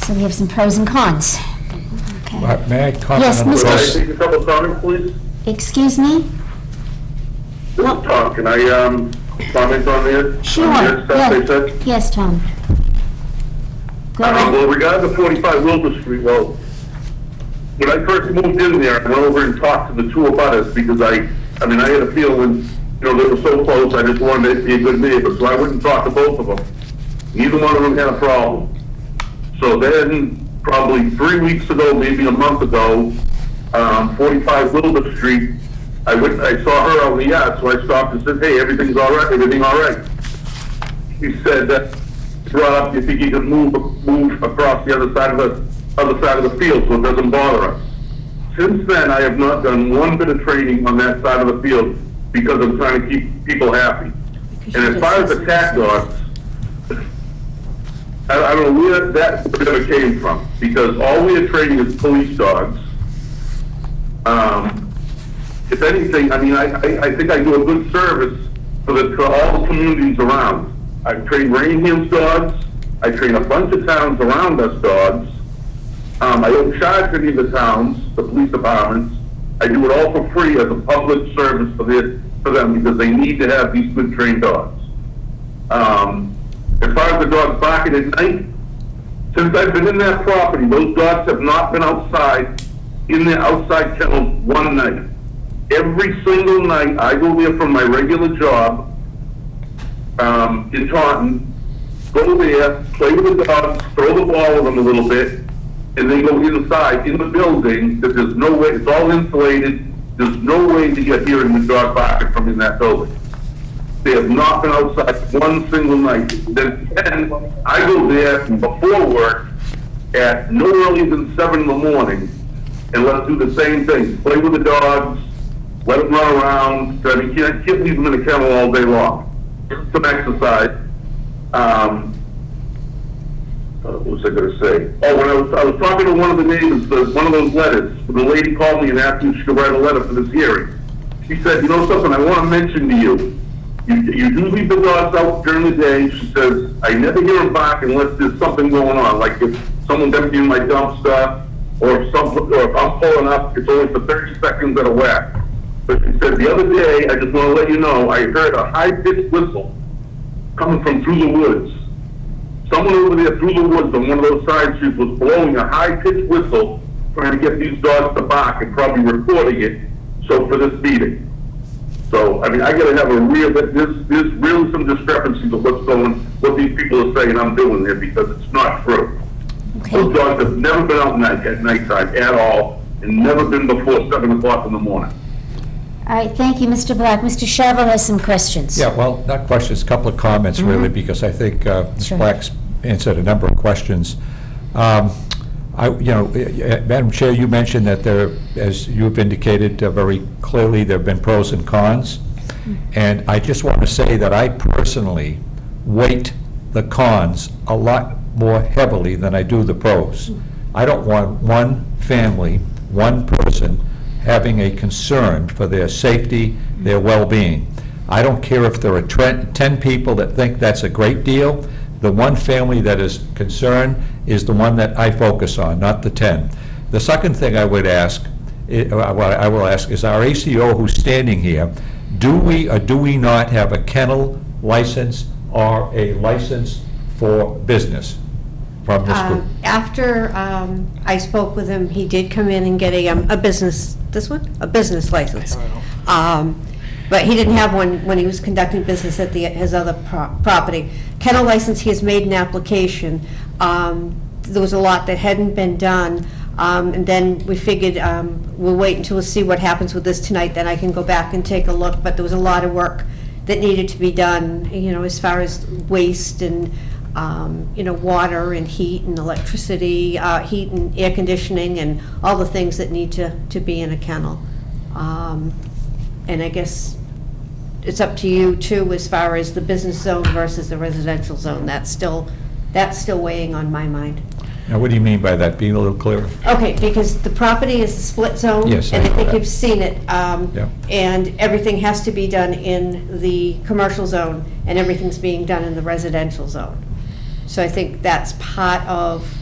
[SPEAKER 1] So we have some pros and cons. Okay.
[SPEAKER 2] May I comment
[SPEAKER 1] Yes,
[SPEAKER 2] on the
[SPEAKER 1] Mr.
[SPEAKER 8] Can I
[SPEAKER 2] pros?
[SPEAKER 8] take a couple comments, please?
[SPEAKER 1] Excuse me?
[SPEAKER 8] This is Tom. Can I, comment on this?
[SPEAKER 1] Sure.
[SPEAKER 8] On the stuff they said?
[SPEAKER 1] Yes, Tom. Go ahead.
[SPEAKER 8] Well, regarding the 45 Wilbur Street, well, when I first moved in there, I went over and talked to the two abutters because I had a feeling, they were so close, I just wanted to be a good neighbor, so I went and talked to both of them. Neither one of them had a problem. So then, probably 3 weeks ago, maybe a month ago, 45 Wilbur Street, I saw her on the yacht, so I stopped and said, "Hey, everything all right?" He said that, brought up, you think you can move across the other side of the field so it doesn't bother us. Since then, I have not done one bit of training on that side of the field because I'm trying to keep people happy. And as far as attack dogs, I don't know where that came from, because all we are training is police dogs. If anything, I think I do a good service for all the communities around. I train Raynham's dogs. I train a bunch of towns around us dogs. I don't charge any of the towns, the police departments. I do it all for free as a public service for them because they need to have these good trained dogs. As far as the dogs barking at night, since I've been in that property, those dogs have not been outside, in the outside kennel one night. Every single night, I go there from my regular job, in Taunton, go there, play with the dogs, throw the ball with them a little bit, and then go inside, in the building, that there's no way, it's all insulated, there's no way that you're hearing the dog barking from in that building. They have not been outside one single night. Then I go there before work at no earlier than 7 in the morning and let them do the same thing. Play with the dogs, let them run around. You can't leave them in the kennel all day long. Some exercise. What was I going to say? Oh, when I was talking to one of the neighbors, one of those letters, the lady called me and asked me if she could write a letter for this hearing. She said, "You know something, I want to mention to you. You do leave the dogs out during the day." She says, "I never hear them bark unless there's something going on, like if someone's emptying my dumpster, or if I'm pulling up, it's only for 30 seconds at a whack." But she said, "The other day, I just want to let you know, I heard a high-pitched whistle coming from through the woods. Someone over there through the woods on one of those side streets was blowing a high-pitched whistle, trying to get these dogs to bark and probably recording it, so for this meeting." So, I mean, I gotta have a real, there's really some discrepancies of what these people are saying I'm doing here, because it's not true. Those dogs have never been out at nighttime at all, and never been before 7 o'clock in the morning.
[SPEAKER 1] All right, thank you, Mr. Black. Mr. Sherrill has some questions.
[SPEAKER 2] Yeah, well, not questions, a couple of comments, really, because I think Ms.
[SPEAKER 1] Sure.
[SPEAKER 2] Black's answered a number of questions. Madam Chair, you mentioned that there, as you've indicated very clearly, there have been pros and cons. And I just want to say that I personally weight the cons a lot more heavily than I do the pros. I don't want one family, one person, having a concern for their safety, their well-being. I don't care if there are 10 people that think that's a great deal. The one family that is concerned is the one that I focus on, not the 10. The second thing I would ask, I will ask, is our ACO who's standing here, do we or do we not have a kennel license or a license for business from this group?
[SPEAKER 9] After I spoke with him, he did come in and get a business, a business license. But he didn't have one when he was conducting business at his other property. Kennel license, he has made an application. There was a lot that hadn't been done, and then we figured we'll wait until we see what happens with this tonight, then I can go back and take a look. But there was a lot of work that needed to be done, as far as waste and water and heat and electricity, heat and air conditioning, and all the things that need to be in a kennel. And I guess it's up to you too, as far as the business zone versus the residential zone. That's still weighing on my mind.
[SPEAKER 2] Now, what do you mean by that? Being a little clearer?
[SPEAKER 9] Okay, because the property is a split zone.
[SPEAKER 2] Yes, I
[SPEAKER 9] and I
[SPEAKER 2] know
[SPEAKER 9] think
[SPEAKER 2] that.
[SPEAKER 9] you've seen it.
[SPEAKER 2] Yeah.
[SPEAKER 9] And everything has to be done in the commercial zone, and everything's being done in the residential zone. So I think that's part of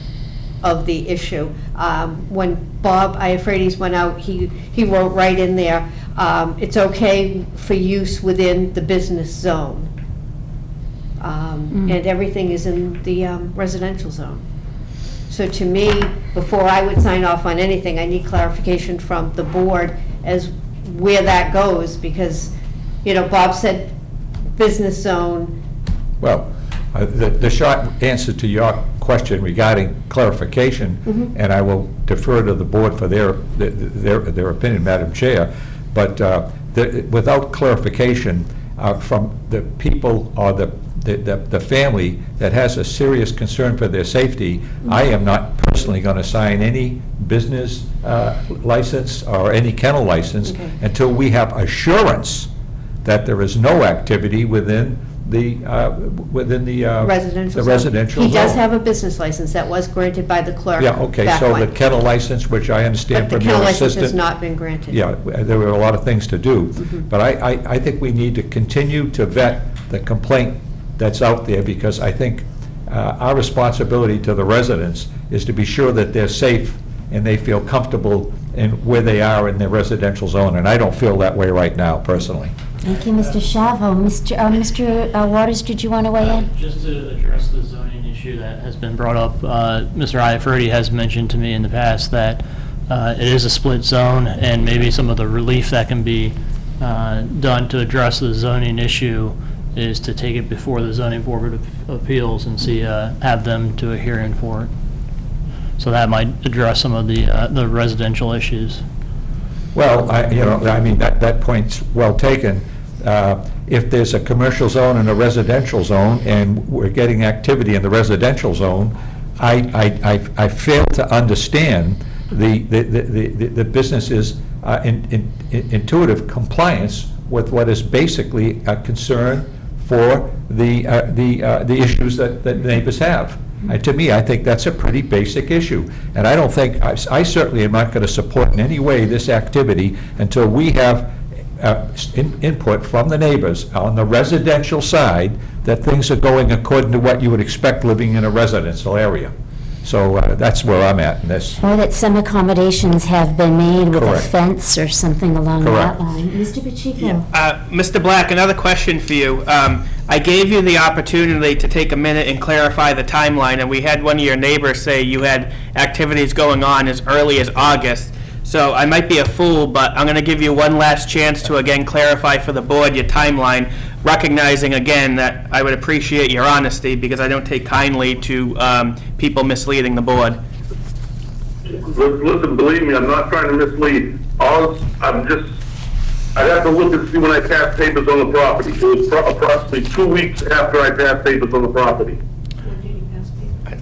[SPEAKER 9] the issue. When Bob Iafrades went out, he wrote right in there, it's okay for use within the business zone. And everything is in the residential zone. So to me, before I would sign off on anything, I need clarification from the board as where that goes, because, Bob said business zone.
[SPEAKER 2] Well, the short answer to your question regarding clarification, and I will defer to the board for their opinion, Madam Chair, but without clarification from the people or the family that has a serious concern for their safety, I am not personally going to sign any business license or any kennel license until we have assurance that there is no activity within the
[SPEAKER 9] Residential
[SPEAKER 2] residential
[SPEAKER 9] zone. He does
[SPEAKER 2] zone.
[SPEAKER 9] have a business license that was granted by the clerk.
[SPEAKER 2] Yeah, okay,
[SPEAKER 9] back
[SPEAKER 2] so
[SPEAKER 9] when.
[SPEAKER 2] the kennel license, which I understand
[SPEAKER 9] But the
[SPEAKER 2] from your
[SPEAKER 9] kennel license
[SPEAKER 2] assistant.
[SPEAKER 9] has not been granted.
[SPEAKER 2] Yeah, there were a lot of things to do. But I think we need to continue to vet the complaint that's out there, because I think our responsibility to the residents is to be sure that they're safe and they feel comfortable in where they are in their residential zone, and I don't feel that way right now, personally.
[SPEAKER 1] Thank you, Mr. Shavo. Mr. Waters, did you want to weigh in?
[SPEAKER 12] Just to address the zoning issue that has been brought up, Mr. Iafredi has mentioned to me in the past that it is a split zone, and maybe some of the relief that can be done to address the zoning issue is to take it before the zoning board of appeals and see, have them to a hearing for it. So that might address some of the residential issues.
[SPEAKER 2] Well, I mean, that point's well taken. If there's a commercial zone and a residential zone, and we're getting activity in the residential zone, I fail to understand the business's intuitive compliance with what is basically a concern for the issues that neighbors have. To me, I think that's a pretty basic issue. And I don't think, I certainly am not going to support in any way this activity until we have input from the neighbors on the residential side that things are going according to what you would expect living in a residential area. So that's where I'm at in this.
[SPEAKER 1] Or that some accommodations have been made with a
[SPEAKER 2] Correct.
[SPEAKER 1] fence or something along
[SPEAKER 2] Correct.
[SPEAKER 1] that line. Mr. Pacheco?
[SPEAKER 4] Mr. Black, another question for you. I gave you the opportunity to take a minute and clarify the timeline, and we had one of your neighbors say you had activities going on as early as August. So I might be a fool, but I'm going to give you one last chance to again clarify for the board your timeline, recognizing again that I would appreciate your honesty because I don't take kindly to people misleading the board.
[SPEAKER 8] Listen, believe me, I'm not trying to mislead. I'd have to look and see when I passed papers on the property. It was approximately 2 weeks after I passed papers on the property.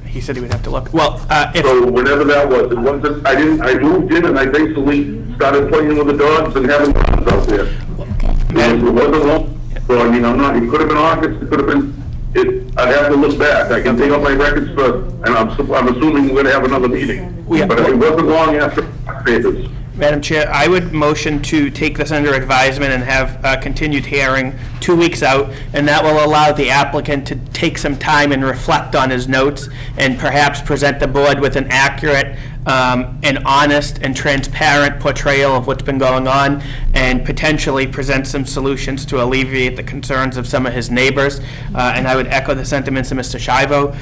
[SPEAKER 4] He said he would have to look. Well,
[SPEAKER 8] So whenever that was, it wasn't, I moved in and I basically started playing with the dogs and having fun out there. And it wasn't long, so I mean, it could have been August, it could have been, I'd have to look back. I can take up my records first, and I'm assuming we're gonna have another meeting. But it wasn't long after papers.
[SPEAKER 4] Madam Chair, I would motion to take this under advisement and have a continued hearing 2 weeks out, and that will allow the applicant to take some time and reflect on his notes and perhaps present the board with an accurate and honest and transparent portrayal of what's been going on and potentially present some solutions to alleviate the concerns of some of his neighbors. And I would echo the sentiments of Mr. Shivo.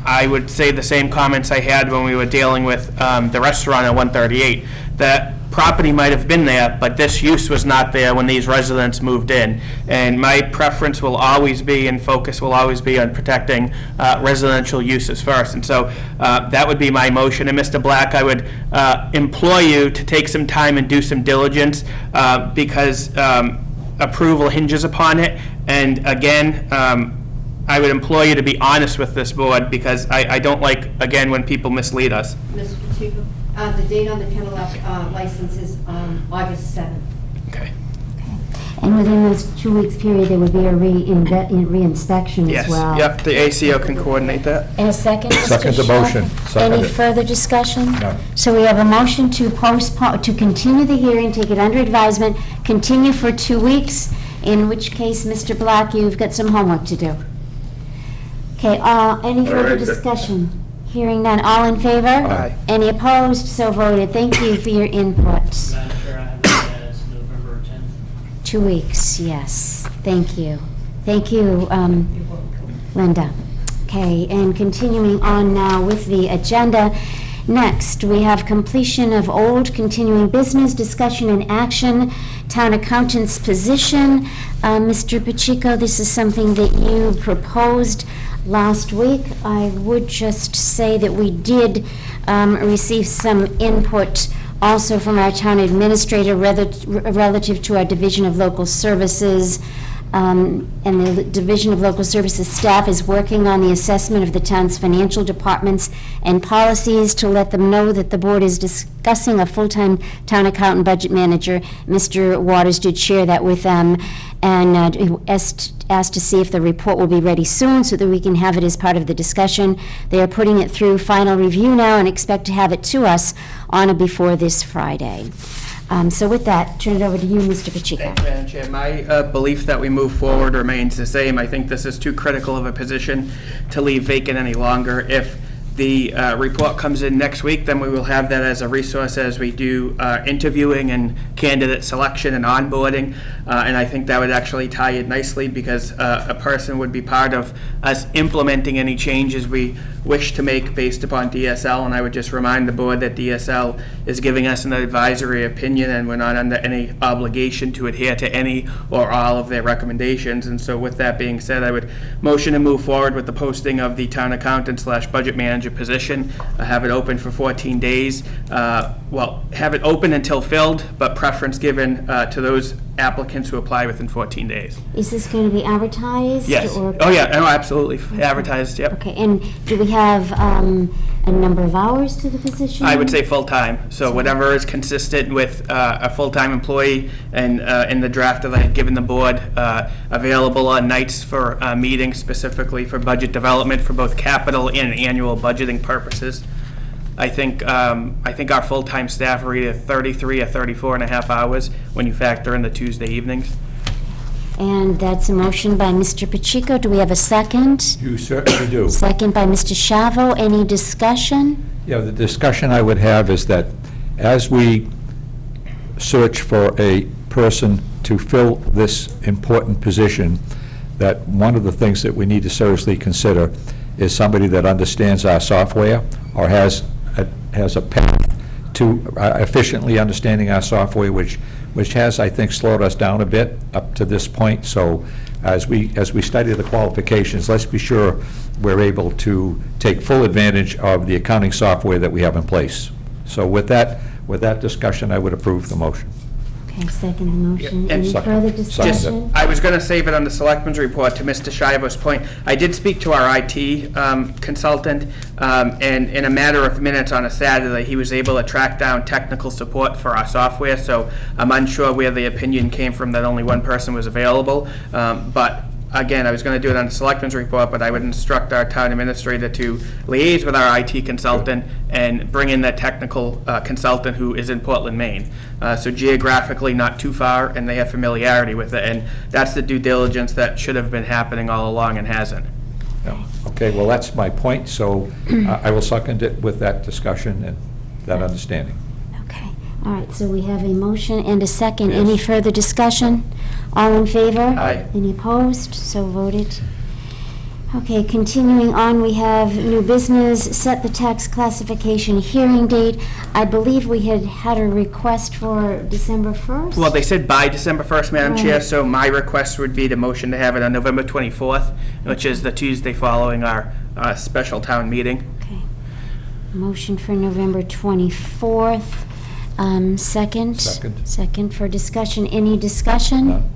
[SPEAKER 4] I would say the same comments I had when we were dealing with the restaurant at 138. That property might have been there, but this use was not there when these residents moved in. And my preference will always be, and focus will always be on protecting residential uses first. And so that would be my motion. And Mr. Black, I would implore you to take some time and do some diligence because approval hinges upon it. And again, I would implore you to be honest with this board because I don't like, again, when people mislead us.
[SPEAKER 9] Mr. Pacheco, the date on the kennel license is August 7th.
[SPEAKER 4] Okay.
[SPEAKER 1] And within those 2 weeks period, there would be a reinspection
[SPEAKER 4] Yes.
[SPEAKER 1] as well.
[SPEAKER 4] Yep, the ACO can coordinate that.
[SPEAKER 1] And a second, Mr.
[SPEAKER 2] Second the
[SPEAKER 1] Shaw?
[SPEAKER 2] motion. Second
[SPEAKER 1] Any
[SPEAKER 2] it.
[SPEAKER 1] further discussion?
[SPEAKER 2] No.
[SPEAKER 1] So we have a motion to postpone, to continue the hearing, take it under advisement, continue for 2 weeks, in which case, Mr. Black, you've got some homework to do. Okay, any further
[SPEAKER 8] right.
[SPEAKER 1] discussion? Hearing none, all in favor?
[SPEAKER 4] Aye.
[SPEAKER 1] Any opposed? So voted. Thank you for your input.
[SPEAKER 12] Madam Chair, I have it as November 10th.
[SPEAKER 1] 2 weeks, yes. Thank you. Thank you, Linda. Okay, and continuing on now with the agenda. Next, we have completion of old continuing business, discussion and action, town accountant's position. Mr. Pacheco, this is something that you proposed last week. I would just say that we did receive some input also from our town administrator relative to our Division of Local Services. And the Division of Local Services staff is working on the assessment of the town's financial departments and policies to let them know that the board is discussing a full-time town accountant budget manager. Mr. Waters did share that with them and asked to see if the report will be ready soon so that we can have it as part of the discussion. They are putting it through final review now and expect to have it to us on or before this Friday. So with that, turn it over to you, Mr. Pacheco.
[SPEAKER 4] Thank you, Madam Chair. My belief that we move forward remains the same. I think this is too critical of a position to leave vacant any longer. If the report comes in next week, then we will have that as a resource as we do interviewing and candidate selection and onboarding. And I think that would actually tie it nicely because a person would be part of us implementing any changes we wish to make based upon DSL. And I would just remind the board that DSL is giving us an advisory opinion and we're not under any obligation to adhere to any or all of their recommendations. And so with that being said, I would motion to move forward with the posting of the town accountant / budget manager position, have it open for 14 days. Well, have it open until filled, but preference given to those applicants who apply within 14 days.
[SPEAKER 1] Is this going to be advertised?
[SPEAKER 4] Yes.
[SPEAKER 1] Or-
[SPEAKER 4] Oh, yeah, no, absolutely. Advertised, yep.
[SPEAKER 1] Okay, and do we have a number of hours to the position?
[SPEAKER 4] I would say full-time, so whatever is consistent with a full-time employee and in the draft that I had given the board, available on nights for meetings specifically for budget development for both capital and annual budgeting purposes. I think our full-time staff are either 33 or 34 and a half hours when you factor in the Tuesday evenings.
[SPEAKER 1] And that's a motion by Mr. Pacheco. Do we have a second?
[SPEAKER 2] You certainly do.
[SPEAKER 1] Second by Mr. Shavo. Any discussion?
[SPEAKER 2] Yeah, the discussion I would have is that as we search for a person to fill this important position, that one of the things that we need to seriously consider is somebody that understands our software or has a path to efficiently understanding our software, which has, I think, slowed us down a bit up to this point. So as we study the qualifications, let's be sure we're able to take full advantage of the accounting software that we have in place. So with that discussion, I would approve the motion.
[SPEAKER 1] Okay, second the motion.
[SPEAKER 4] Yeah, and-
[SPEAKER 1] Any
[SPEAKER 2] Second.
[SPEAKER 1] further discussion?
[SPEAKER 4] I was going to save it on the Selectmen's report to Mr. Shivo's point. I did speak to our IT consultant, and in a matter of minutes on a Saturday, he was able to track down technical support for our software, so I'm unsure where the opinion came from that only one person was available. But again, I was going to do it on the Selectmen's report, but I would instruct our town administrator to liaise with our IT consultant and bring in that technical consultant who is in Portland, Maine. So geographically not too far, and they have familiarity with it, and that's the due diligence that should have been happening all along and hasn't.
[SPEAKER 2] Yeah. Okay, well, that's my point, so I will second it with that discussion and that understanding.
[SPEAKER 1] Okay, all right, so we have a motion and a second.
[SPEAKER 2] Yes.
[SPEAKER 1] Any further discussion? All in favor?
[SPEAKER 4] Aye.
[SPEAKER 1] Any opposed? So voted. Okay, continuing on, we have new business, set the tax classification hearing date. I believe we had a request for December 1st?
[SPEAKER 4] Well, they said by December 1st, Madam Chair,
[SPEAKER 1] Right.
[SPEAKER 4] so my request would be the motion to have it on November 24th, which is the Tuesday following our special town meeting.
[SPEAKER 1] Okay. Motion for November 24th. Second?
[SPEAKER 2] Second.
[SPEAKER 1] Second for discussion. Any discussion?
[SPEAKER 2] None.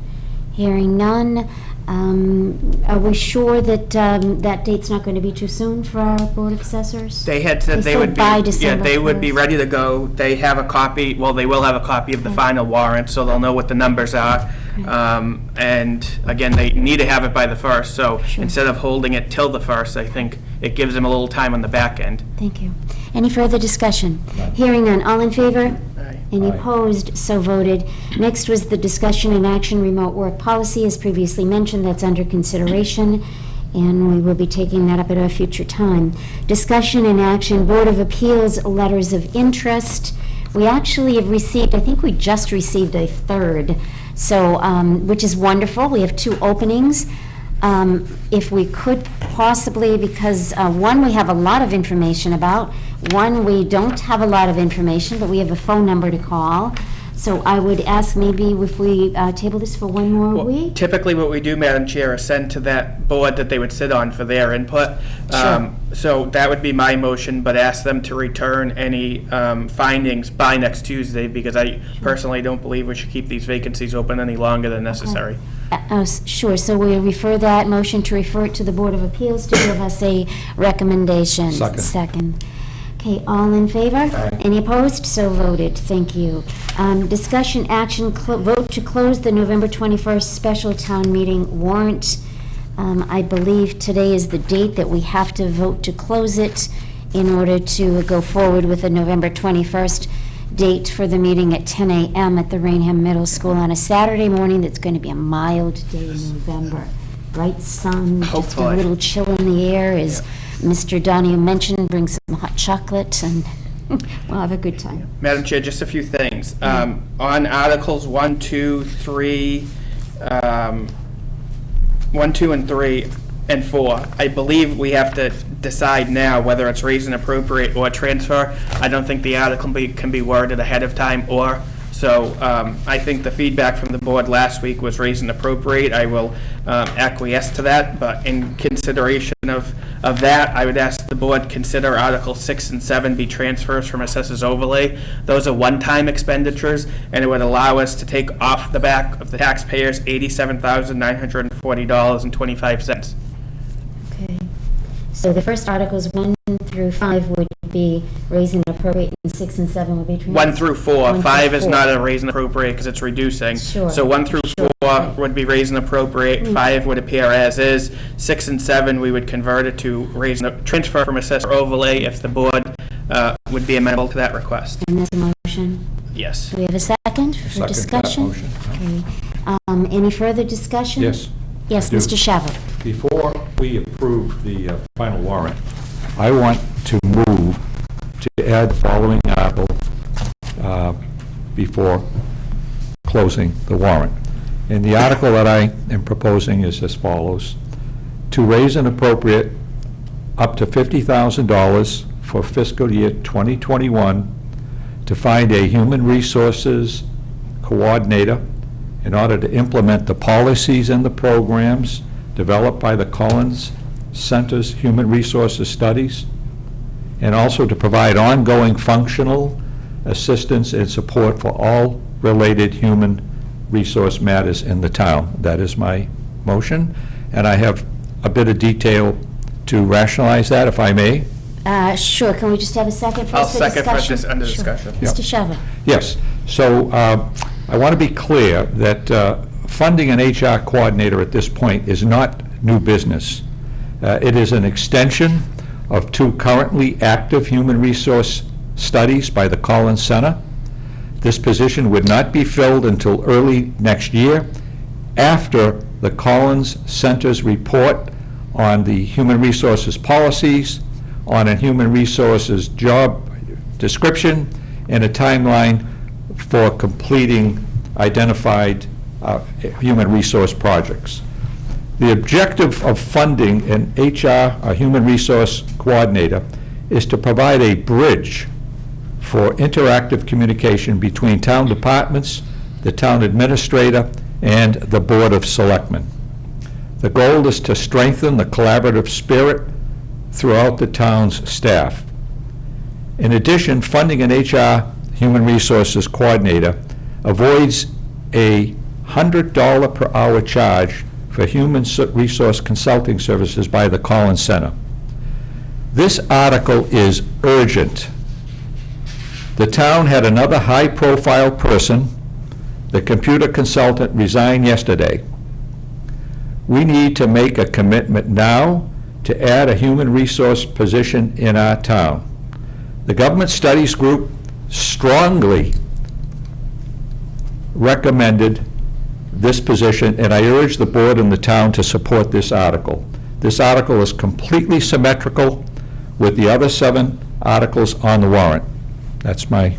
[SPEAKER 1] Hearing none. Are we sure that that date's not going to be too soon for our Board of Assessors?
[SPEAKER 4] They had said
[SPEAKER 1] They
[SPEAKER 4] they
[SPEAKER 1] said
[SPEAKER 4] would be,
[SPEAKER 1] by
[SPEAKER 4] yeah,
[SPEAKER 1] December
[SPEAKER 4] they would be
[SPEAKER 1] 1st.
[SPEAKER 4] ready to go. They have a copy, well, they will have a copy of the final warrant, so they'll know what the numbers are. And again, they need to have it by the 1st, so
[SPEAKER 1] Sure.
[SPEAKER 4] instead of holding it till the 1st, I think it gives them a little time on the back end.
[SPEAKER 1] Thank you. Any further discussion?
[SPEAKER 2] None.
[SPEAKER 1] Hearing none. All in favor?
[SPEAKER 4] Aye.
[SPEAKER 1] Any
[SPEAKER 2] Aye.
[SPEAKER 1] opposed? So voted. Next was the discussion and action remote work policy, as previously mentioned, that's under consideration, and we will be taking that up at a future time. Discussion and action, Board of Appeals letters of interest. We actually have received, I think we just received a third, so, which is wonderful. We have 2 openings. If we could possibly, because one we have a lot of information about, one we don't have a lot of information, but we have a phone number to call. So I would ask maybe if we table this for one more
[SPEAKER 4] Well,
[SPEAKER 1] week?
[SPEAKER 4] typically, what we do, Madam Chair, is send to that board that they would sit on for their input.
[SPEAKER 1] Sure.
[SPEAKER 4] So that would be my motion, but ask them to return any findings by next Tuesday, because I personally don't believe we should keep these vacancies open any longer than necessary.
[SPEAKER 1] Sure, so we refer that motion to refer it to the Board of Appeals to give us a recommendation.
[SPEAKER 2] Second.
[SPEAKER 1] Okay, all in favor? Any opposed? So voted. Thank you. Discussion action, vote to close the November 21st special town meeting warrant. I believe today is the date that we have to vote to close it in order to go forward with the November 21st date for the meeting at 10 a.m. at the Raynham Middle School on a Saturday morning. That's going to be a mild day in November. Bright sun, just a
[SPEAKER 4] Hopefully.
[SPEAKER 1] little chill in the air, as Mr. Donahue mentioned, bring some hot chocolate, and we'll have a good time.
[SPEAKER 4] Madam Chair, just a few things. On Articles 1, 2, 3, 1, 2, and 3, and 4, I believe we have to decide now whether it's raise and appropriate or transfer. I don't think the article can be worded ahead of time or. So I think the feedback from the board last week was raise and appropriate. I will acquiesce to that, but in consideration of that, I would ask the board consider Articles 6 and 7 be transfers from assessors overlay. Those are one-time expenditures, and it would allow us to take off the back of the taxpayers $87,940.25.
[SPEAKER 1] Okay. So the first articles 1 through 5 would be raise and appropriate, and 6 and 7 would be transfer.
[SPEAKER 4] 1 through 4.
[SPEAKER 1] 1 through
[SPEAKER 4] 5 is
[SPEAKER 1] 4.
[SPEAKER 4] not a raise and appropriate because it's reducing.
[SPEAKER 1] Sure.
[SPEAKER 4] So 1 through 4 would be raise and appropriate. 5 would appear as is. 6 and 7, we would convert it to transfer from assessor overlay if the board would be amenable to that request.
[SPEAKER 1] And that's a motion.
[SPEAKER 4] Yes.
[SPEAKER 1] Do we have a second for
[SPEAKER 2] Second that
[SPEAKER 1] discussion?
[SPEAKER 2] motion.
[SPEAKER 1] Okay. Any further discussion?
[SPEAKER 2] Yes.
[SPEAKER 1] Yes,
[SPEAKER 2] I do.
[SPEAKER 1] Mr. Shavo.
[SPEAKER 2] Before we approve the final warrant, I want to move to add the following article before closing the warrant. And the article that I am proposing is as follows: to raise and appropriate up to $50,000 for fiscal year 2021 to find a human resources coordinator in order to implement the policies and the programs developed by the Collins Center's Human Resources Studies, and also to provide ongoing functional assistance and support for all related human resource matters in the town. That is my motion, and I have a bit of detail to rationalize that, if I may.
[SPEAKER 1] Sure, can we just have a second for
[SPEAKER 4] I'll
[SPEAKER 1] this discussion?
[SPEAKER 4] second for this under
[SPEAKER 1] Sure.
[SPEAKER 4] discussion.
[SPEAKER 1] Mr. Shava.
[SPEAKER 2] Yes, so I want to be clear that funding an HR coordinator at this point is not new business. It is an extension of 2 currently active human resource studies by the Collins Center. This position would not be filled until early next year, after the Collins Center's report on the human resources policies, on a human resources job description, and a timeline for completing identified human resource projects. The objective of funding an HR, a human resource coordinator, is to provide a bridge for interactive communication between town departments, the town administrator, and the Board of Selectmen. The goal is to strengthen the collaborative spirit throughout the town's staff. In addition, funding an HR human resources coordinator avoids a $100 per hour charge for human resource consulting services by the Collins Center. This article is urgent. The town had another high-profile person, the computer consultant, resign yesterday. We need to make a commitment now to add a human resource position in our town. The Government Studies Group strongly recommended this position, and I urge the board and the town to support this article. This article is completely symmetrical with the other 7 articles on the warrant. That's my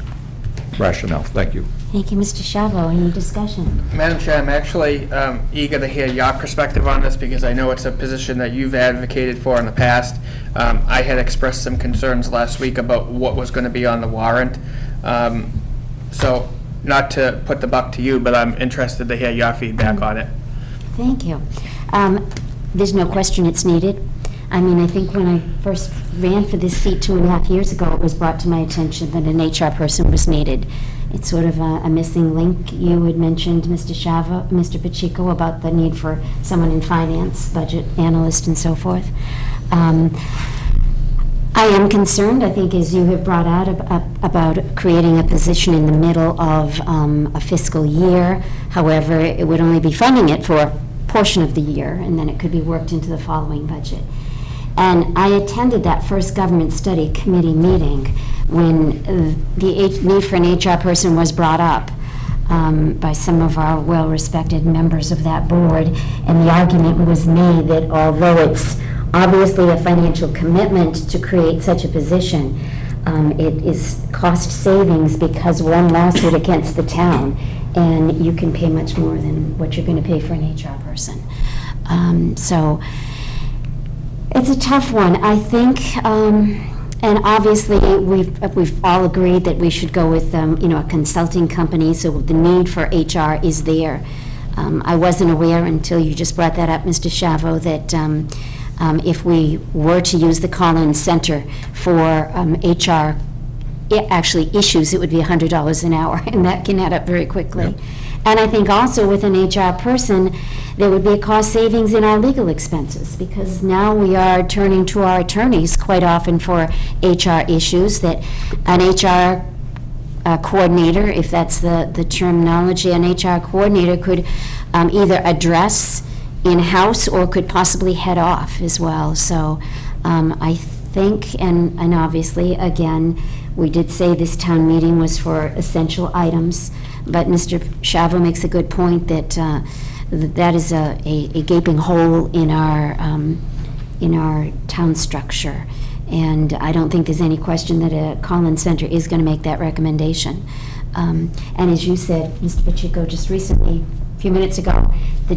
[SPEAKER 2] rationale. Thank you.
[SPEAKER 1] Thank you, Mr. Shavo. Any discussion?
[SPEAKER 4] Madam Chair, I'm actually eager to hear your perspective on this, because I know it's a position that you've advocated for in the past. I had expressed some concerns last week about what was going to be on the warrant. So, not to put the buck to you, but I'm interested to hear your feedback on it.
[SPEAKER 1] Thank you. There's no question it's needed. I mean, I think when I first ran for this seat 2.5 years ago, it was brought to my attention that an HR person was needed. It's sort of a missing link. You had mentioned, Mr. Shava, Mr. Pacheco, about the need for someone in finance, budget analyst, and so forth. I am concerned, I think, as you have brought out, about creating a position in the middle of a fiscal year. However, it would only be funding it for a portion of the year, and then it could be worked into the following budget. And I attended that first government study committee meeting when the need for an HR person was brought up by some of our well-respected members of that board, and the argument was made that although it's obviously a financial commitment to create such a position, it is cost savings because one lawsuit against the town, and you can pay much more than what you're going to pay for an HR person. So it's a tough one, I think, and obviously we've all agreed that we should go with a consulting company, so the need for HR is there. I wasn't aware until you just brought that up, Mr. Shavo, that if we were to use the Collins Center for HR actually issues, it would be $100 an hour, and that can add up very quickly. Yep. And I think also with an HR person, there would be a cost savings in our legal expenses, because now we are turning to our attorneys quite often for HR issues that an HR coordinator, if that's the terminology, an HR coordinator could either address in-house or could possibly head off as well. So I think, and obviously, again, we did say this town meeting was for essential items, but Mr. Shavo makes a good point that that is a gaping hole in our town structure. And I don't think there's any question that a Collins Center is going to make that recommendation. And as you said, Mr. Pacheco, just recently, a few minutes ago, the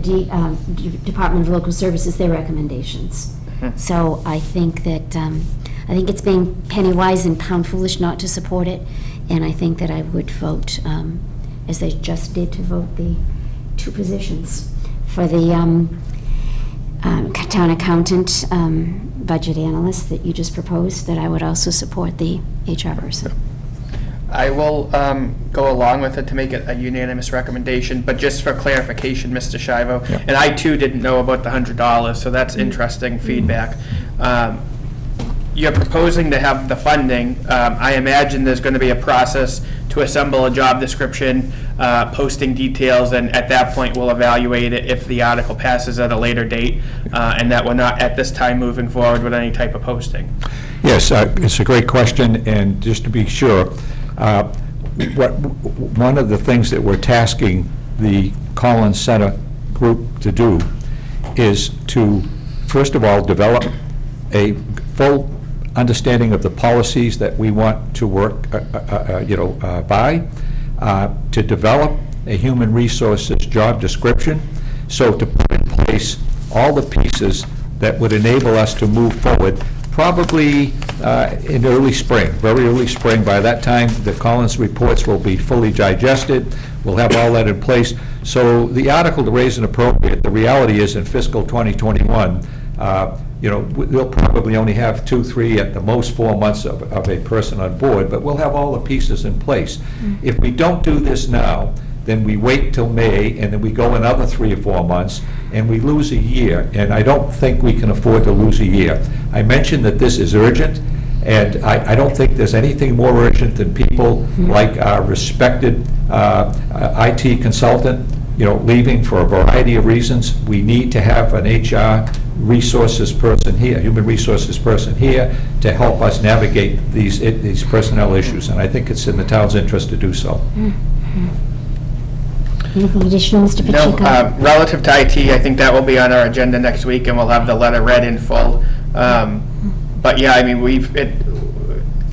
[SPEAKER 1] Department of Local Services, their recommendations. So I think that, I think it's being penny wise and pound foolish not to support it. And I think that I would vote, as I just did, to vote the 2 positions for the town accountant, budget analyst that you just proposed, that I would also support the HR person.
[SPEAKER 4] I will go along with it to make it a unanimous recommendation, but just for clarification, Mr. Shivo,
[SPEAKER 2] Yeah.
[SPEAKER 4] and I too didn't know about the $100, so that's interesting feedback. You're proposing to have the funding. I imagine there's going to be a process to assemble a job description, posting details, and at that point, we'll evaluate it if the article passes at a later date, and that we're not at this time moving forward with any type of posting.
[SPEAKER 2] Yes, it's a great question, and just to be sure, one of the things that we're tasking the Collins Center group to do is to, first of all, develop a full understanding of the policies that we want to work, by, to develop a human resources job description, so to put in place all the pieces that would enable us to move forward, probably in early spring, very early spring. By that time, the Collins reports will be fully digested. We'll have all that in place. So the article to raise and appropriate, the reality is in fiscal 2021, we'll probably only have 2, 3, at the most 4 months of a person on board, but we'll have all the pieces in place. If we don't do this now, then we wait till May, and then we go another 3 or 4 months, and we lose a year, and I don't think we can afford to lose a year. I mentioned that this is urgent, and I don't think there's anything more urgent than people like our respected IT consultant, leaving for a variety of reasons. We need to have an HR resources person here, human resources person here, to help us navigate these personnel issues, and I think it's in the town's interest to do so.
[SPEAKER 1] Anything additional, Mr.
[SPEAKER 4] No,
[SPEAKER 1] Pacheco?
[SPEAKER 4] relative to IT, I think that will be on our agenda next week, and we'll have the letter read in full. But yeah, I mean,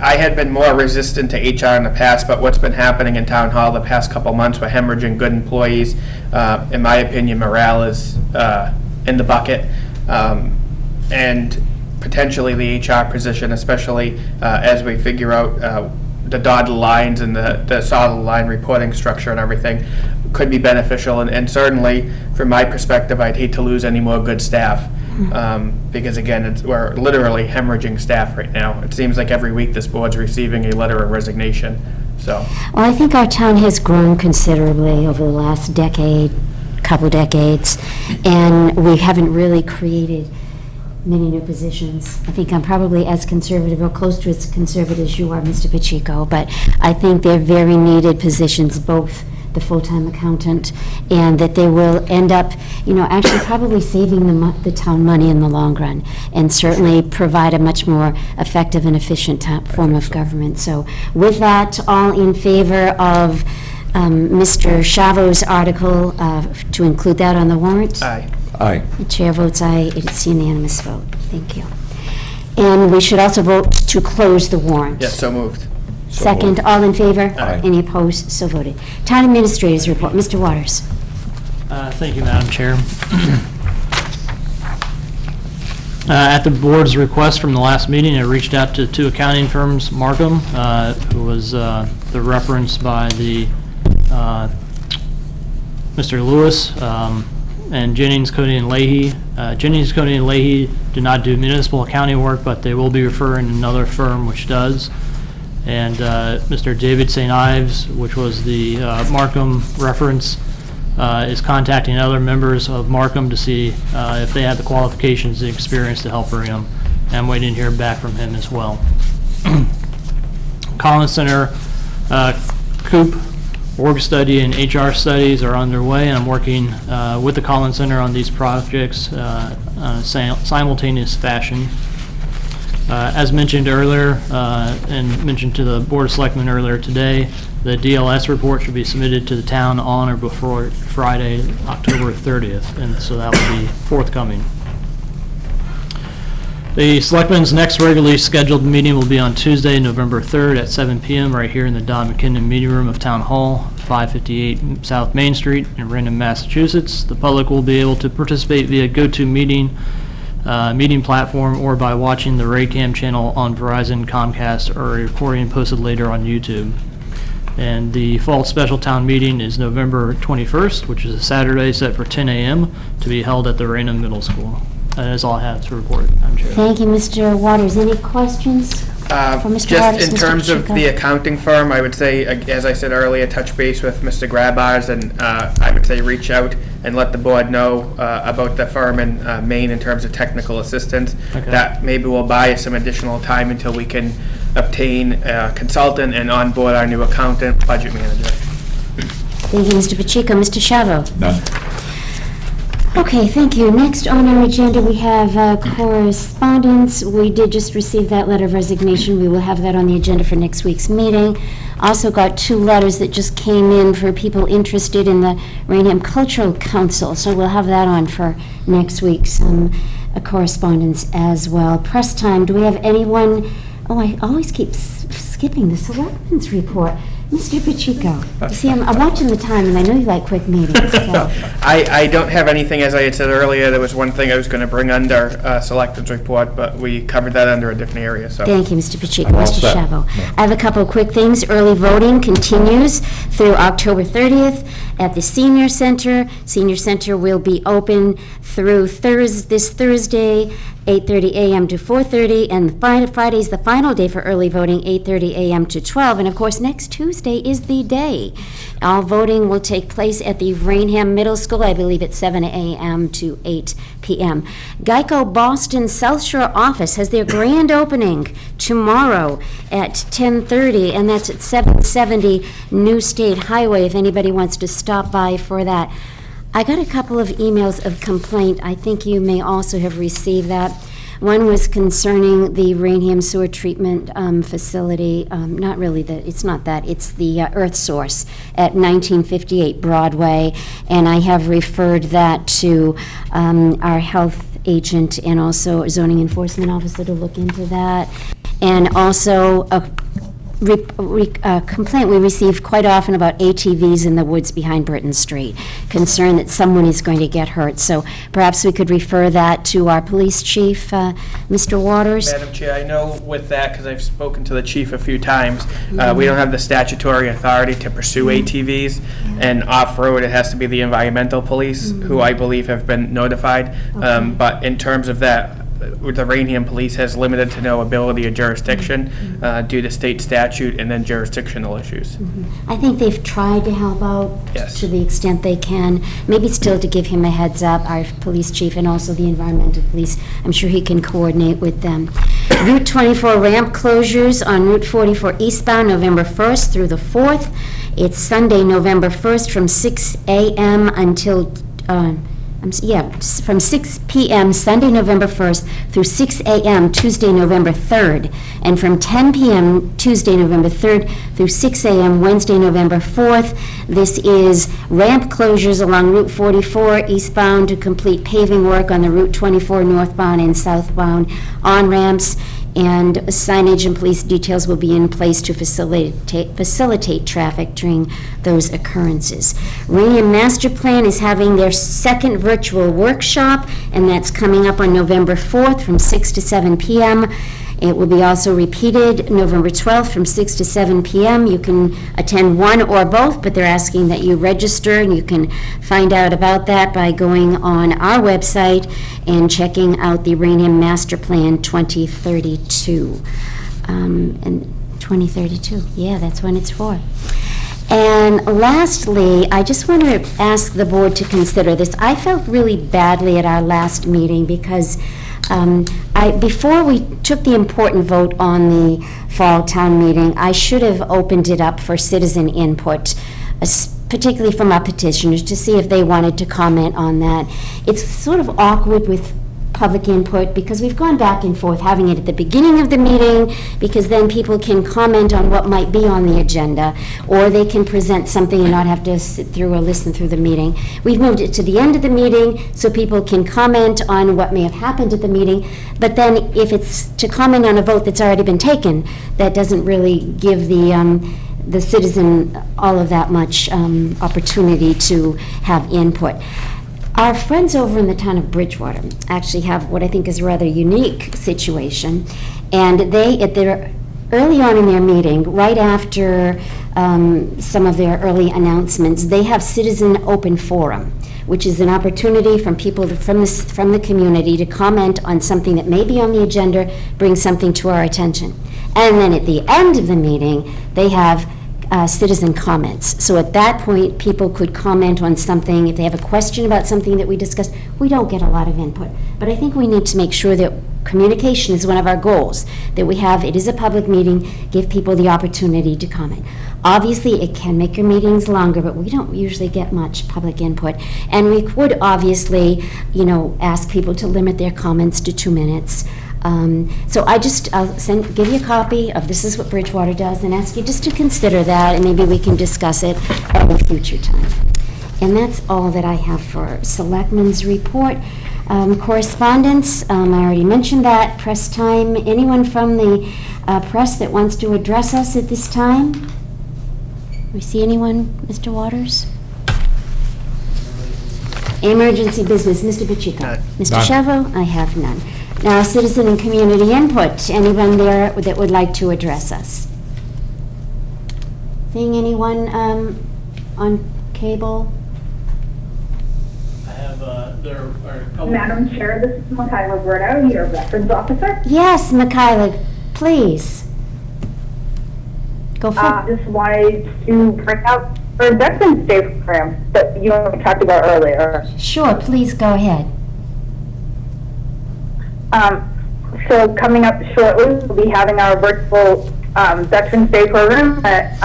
[SPEAKER 4] I had been more resistant to HR in the past, but what's been happening in town hall the past couple months, we're hemorrhaging good employees. In my opinion, morale is in the bucket. And potentially the HR position, especially as we figure out the dotted lines and the solid line reporting structure and everything, could be beneficial. And certainly, from my perspective, I'd hate to lose any more good staff. Because again, we're literally hemorrhaging staff right now. It seems like every week this board's receiving a letter of resignation, so.
[SPEAKER 1] Well, I think our town has grown considerably over the last couple decades, and we haven't really created many new positions. I think I'm probably as conservative or close to as conservative as you are, Mr. Pacheco, but I think they're very needed positions, both the full-time accountant, and that they will end up, actually probably saving the town money in the long run, and certainly provide a much more effective and efficient form of government. So with that, all in favor of Mr. Shavo's article to include that on the warrant?
[SPEAKER 4] Aye.
[SPEAKER 2] Aye.
[SPEAKER 1] The chair votes aye. It's a unanimous vote. Thank you. And we should also vote to close the warrant.
[SPEAKER 4] Yes, so moved.
[SPEAKER 2] So
[SPEAKER 1] Second,
[SPEAKER 2] moved.
[SPEAKER 1] all in favor?
[SPEAKER 2] Aye.
[SPEAKER 1] Any opposed? So voted. Town Administrator's report. Mr. Waters.
[SPEAKER 12] Thank you, Madam Chair. At the board's request from the last meeting, I reached out to 2 accounting firms, Markham, who was the reference by the Mr. Lewis, and Jennings, Cody, and Leahy. Jennings, Cody, and Leahy do not do municipal accounting work, but they will be referring another firm which does. And Mr. David St. Ives, which was the Markham reference, is contacting other members of Markham to see if they have the qualifications and experience to help Raynham. And I'm waiting to hear back from him as well. Collins Center, COOP, org study and HR studies are underway, and I'm working with the Collins Center on these projects in a simultaneous fashion. As mentioned earlier, and mentioned to the Board of Selectmen earlier today, the DLS report should be submitted to the town on or before Friday, October 30th, and so that will be forthcoming. The Selectmen's next regularly scheduled meeting will be on Tuesday, November 3rd at 7 p.m. right here in the Don McKinnon Meeting Room of Town Hall, 558 South Main Street in Raynham, Massachusetts. The public will be able to participate via GoToMeeting meeting platform or by watching the Raynham Channel on Verizon, Comcast, or a recording posted later on YouTube. And the fall special town meeting is November 21st, which is a Saturday, set for 10 a.m. to be held at the Raynham Middle School. That is all I have to report, Madam Chair.
[SPEAKER 1] Thank you, Mr. Waters. Any questions for Mr.
[SPEAKER 4] Just
[SPEAKER 1] Waters?
[SPEAKER 4] in
[SPEAKER 1] Mr.
[SPEAKER 4] terms of
[SPEAKER 1] Pacheco?
[SPEAKER 4] the accounting firm, I would say, as I said earlier, touch base with Mr. Grabars, and I would say reach out and let the board know about the firm in Maine in terms of technical assistance.
[SPEAKER 12] Okay.
[SPEAKER 4] That maybe will buy us some additional time until we can obtain a consultant and onboard our new accountant, budget manager.
[SPEAKER 1] Thank you, Mr. Pacheco. Mr. Shavo?
[SPEAKER 2] None.
[SPEAKER 1] Okay, thank you. Next on our agenda, we have correspondence. We did just receive that letter of resignation. We will have that on the agenda for next week's meeting. Also got 2 letters that just came in for people interested in the Raynham Cultural Council, so we'll have that on for next week's correspondence as well. Press time, do we have anyone? Oh, I always keep skipping the Selectmen's report. Mr. Pacheco, you see, I'm watching the time, and I know you like quick meetings, so.
[SPEAKER 4] I don't have anything, as I had said earlier. There was one thing I was going to bring under Selectmen's report, but we covered that under a different area, so.
[SPEAKER 1] Thank you, Mr. Pacheco.
[SPEAKER 2] I'm all
[SPEAKER 1] Mr.
[SPEAKER 2] set.
[SPEAKER 1] Shavo. I have a couple of quick things. Early voting continues through October 30th at the Senior Center. Senior Center will be open through this Thursday, 8:30 a.m. to 4:30, and Friday's the final day for early voting, 8:30 a.m. to 12. And of course, next Tuesday is the day. All voting will take place at the Raynham Middle School, I believe it's 7 a.m. to 8 p.m. Geico Boston South Shore office has their grand opening tomorrow at 10:30, and that's at 770 New State Highway, if anybody wants to stop by for that. I got a couple of emails of complaint. I think you may also have received that. One was concerning the Raynham Sewer Treatment Facility. Not really, it's not that. It's the Earth Source at 1958 Broadway. And I have referred that to our health agent and also zoning enforcement officer to look into that. And also a complaint we receive quite often about ATVs in the woods behind Burton Street, concern that someone is going to get hurt. So perhaps we could refer that to our police chief, Mr. Waters.
[SPEAKER 4] Madam Chair, I know with that, because I've spoken to the chief a few times, we don't have the statutory authority to pursue ATVs, and off-road, it has to be the environmental police, who I believe have been notified. But in terms of that, the Raynham Police has limited to no ability or jurisdiction due to state statute and then jurisdictional issues.
[SPEAKER 1] I think they've tried to help out
[SPEAKER 4] Yes.
[SPEAKER 1] to the extent they can. Maybe still to give him a heads up, our police chief and also the environmental police. I'm sure he can coordinate with them. Route 24 ramp closures on Route 44 eastbound, November 1st through the 4th. It's Sunday, November 1st from 6 a.m. until from 6 p.m. Sunday, November 1st through 6 a.m. Tuesday, November 3rd, and from 10 p.m. Tuesday, November 3rd through 6 a.m. Wednesday, November 4th. This is ramp closures along Route 44 eastbound to complete paving work on the Route 24 northbound and southbound on-ramps, and signage and police details will be in place to facilitate traffic during those occurrences. Raynham Master Plan is having their second virtual workshop, and that's coming up on November 4th from 6 to 7 p.m. It will be also repeated November 12th from 6 to 7 p.m. You can attend one or both, but they're asking that you register, and you can find out about that by going on our website and checking out the Raynham Master Plan 2032. And 2032, yeah, that's when it's for. And lastly, I just want to ask the board to consider this. I felt really badly at our last meeting because before we took the important vote on the fall town meeting, I should have opened it up for citizen input, particularly from our petitioners, to see if they wanted to comment on that. It's sort of awkward with public input because we've gone back and forth, having it at the beginning of the meeting, because then people can comment on what might be on the agenda, or they can present something and not have to sit through or listen through the meeting. We've moved it to the end of the meeting so people can comment on what may have happened at the meeting, but then if it's to comment on a vote that's already been taken, that doesn't really give the citizen all of that much opportunity to have input. Our friends over in the town of Bridgewater actually have what I think is a rather unique situation, and they, at their early on in their meeting, right after some of their early announcements, they have Citizen Open Forum, which is an opportunity from people from the community to comment on something that may be on the agenda, bring something to our attention. And then at the end of the meeting, they have citizen comments. So at that point, people could comment on something. If they have a question about something that we discussed, we don't get a lot of input. But I think we need to make sure that communication is one of our goals, that we have, it is a public meeting, give people the opportunity to comment. Obviously, it can make your meetings longer, but we don't usually get much public input. And we would obviously, ask people to limit their comments to 2 minutes. So I'll give you a copy of This Is What Bridgewater Does and ask you just to consider that, and maybe we can discuss it at a future time. And that's all that I have for Selectmen's report. Correspondence, I already mentioned that. Press time. Anyone from the press that wants to address us at this time? We see anyone, Mr. Waters? Emergency business, Mr. Pacheco.
[SPEAKER 4] None.
[SPEAKER 1] Mr. Shavo? I have none. Now, citizen and community input. Anyone there that would like to address us? Seeing anyone on cable?
[SPEAKER 12] I have, there are a couple.
[SPEAKER 10] Madam Chair, this is Michaela Brito, your Veterans Officer.
[SPEAKER 1] Yes, Michaela, please. Go for it.
[SPEAKER 10] Just wanted to bring out our Veterans Day program that you talked about earlier.
[SPEAKER 1] Sure, please go ahead.
[SPEAKER 10] So coming up shortly, we'll be having our virtual Veterans Day program at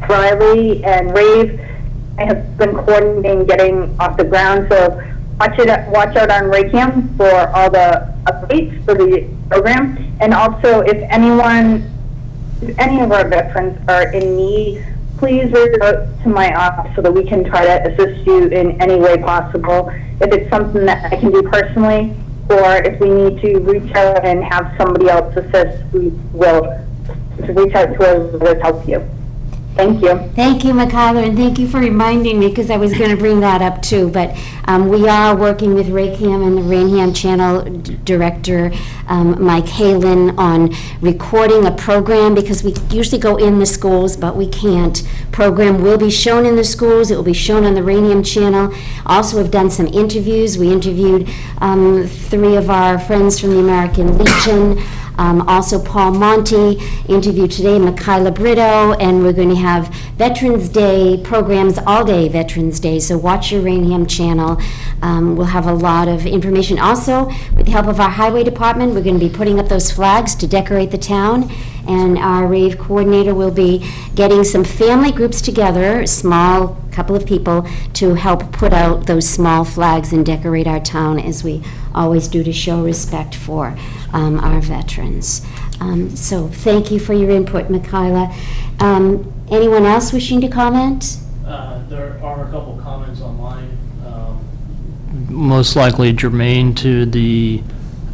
[SPEAKER 10] Riley and Rave. I have been coordinating getting off the ground, so watch out on Raynham for all the updates for the program. And also, if any of our veterans are in need, please reach out to my office so that we can try to assist you in any way possible. If it's something that I can do personally, or if we need to reach out and have somebody else assist, we will reach out to us to help you. Thank you.
[SPEAKER 1] Thank you, Michaela, and thank you for reminding me, because I was going to bring that up too. But we are working with Raynham and the Raynham Channel director, Mike Halen, on recording a program, because we usually go in the schools, but we can't. Program will be shown in the schools. It will be shown on the Raynham Channel. Also, have done some interviews. We interviewed 3 of our friends from the American Legion. Also, Paul Monti interviewed today, Michaela Brito, and we're going to have Veterans Day programs all day, Veterans Day, so watch your Raynham Channel. We'll have a lot of information. Also, with the help of our Highway Department, we're going to be putting up those flags to decorate the town, and our rave coordinator will be getting some family groups together, small couple of people, to help put out those small flags and decorate our town, as we always do, to show respect for our veterans. So thank you for your input, Michaela. Anyone else wishing to comment?
[SPEAKER 12] There are a couple comments online, most likely germane to the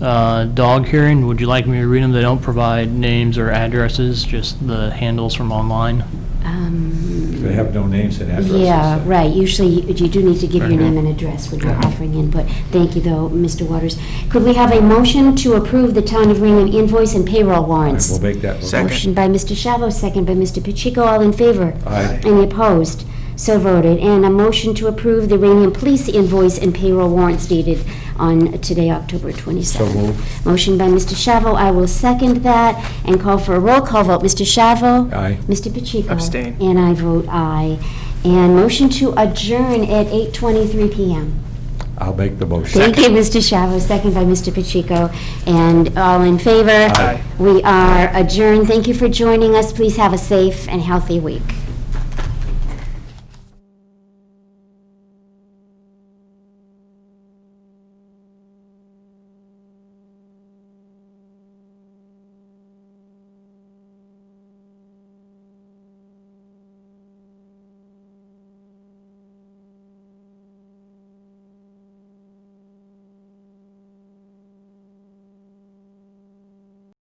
[SPEAKER 12] dog hearing. Would you like me to read them? They don't provide names or addresses, just the handles from online.
[SPEAKER 2] They have no names and addresses.
[SPEAKER 1] Yeah,
[SPEAKER 2] so-
[SPEAKER 1] right. Usually you do need to give your
[SPEAKER 12] Right.
[SPEAKER 1] name and address when you're offering input. Thank you, though, Mr. Waters. Could we have a motion to approve the Town of Raynham invoice and payroll warrants?
[SPEAKER 2] We'll make that.
[SPEAKER 4] Second.
[SPEAKER 1] Motion by Mr. Shavo, second by Mr. Pacheco. All in favor?
[SPEAKER 2] Aye.
[SPEAKER 1] Any opposed? So voted. And a motion to approve the Raynham Police invoice and payroll warrants dated on today, October 27th.
[SPEAKER 2] So moved.
[SPEAKER 1] Motion by Mr. Shavo. I will second that and call for a roll call vote. Mr. Shavo?
[SPEAKER 2] Aye.
[SPEAKER 1] Mr. Pacheco?
[SPEAKER 4] Abstain.
[SPEAKER 1] And I vote aye. And motion to adjourn at 8:23 PM.
[SPEAKER 2] I'll make the motion.
[SPEAKER 1] Thank you, Mr. Shavo, second by Mr. Pacheco. And all in favor?
[SPEAKER 2] Aye.
[SPEAKER 1] We are adjourned. Thank you for joining us. Please have a safe and healthy week.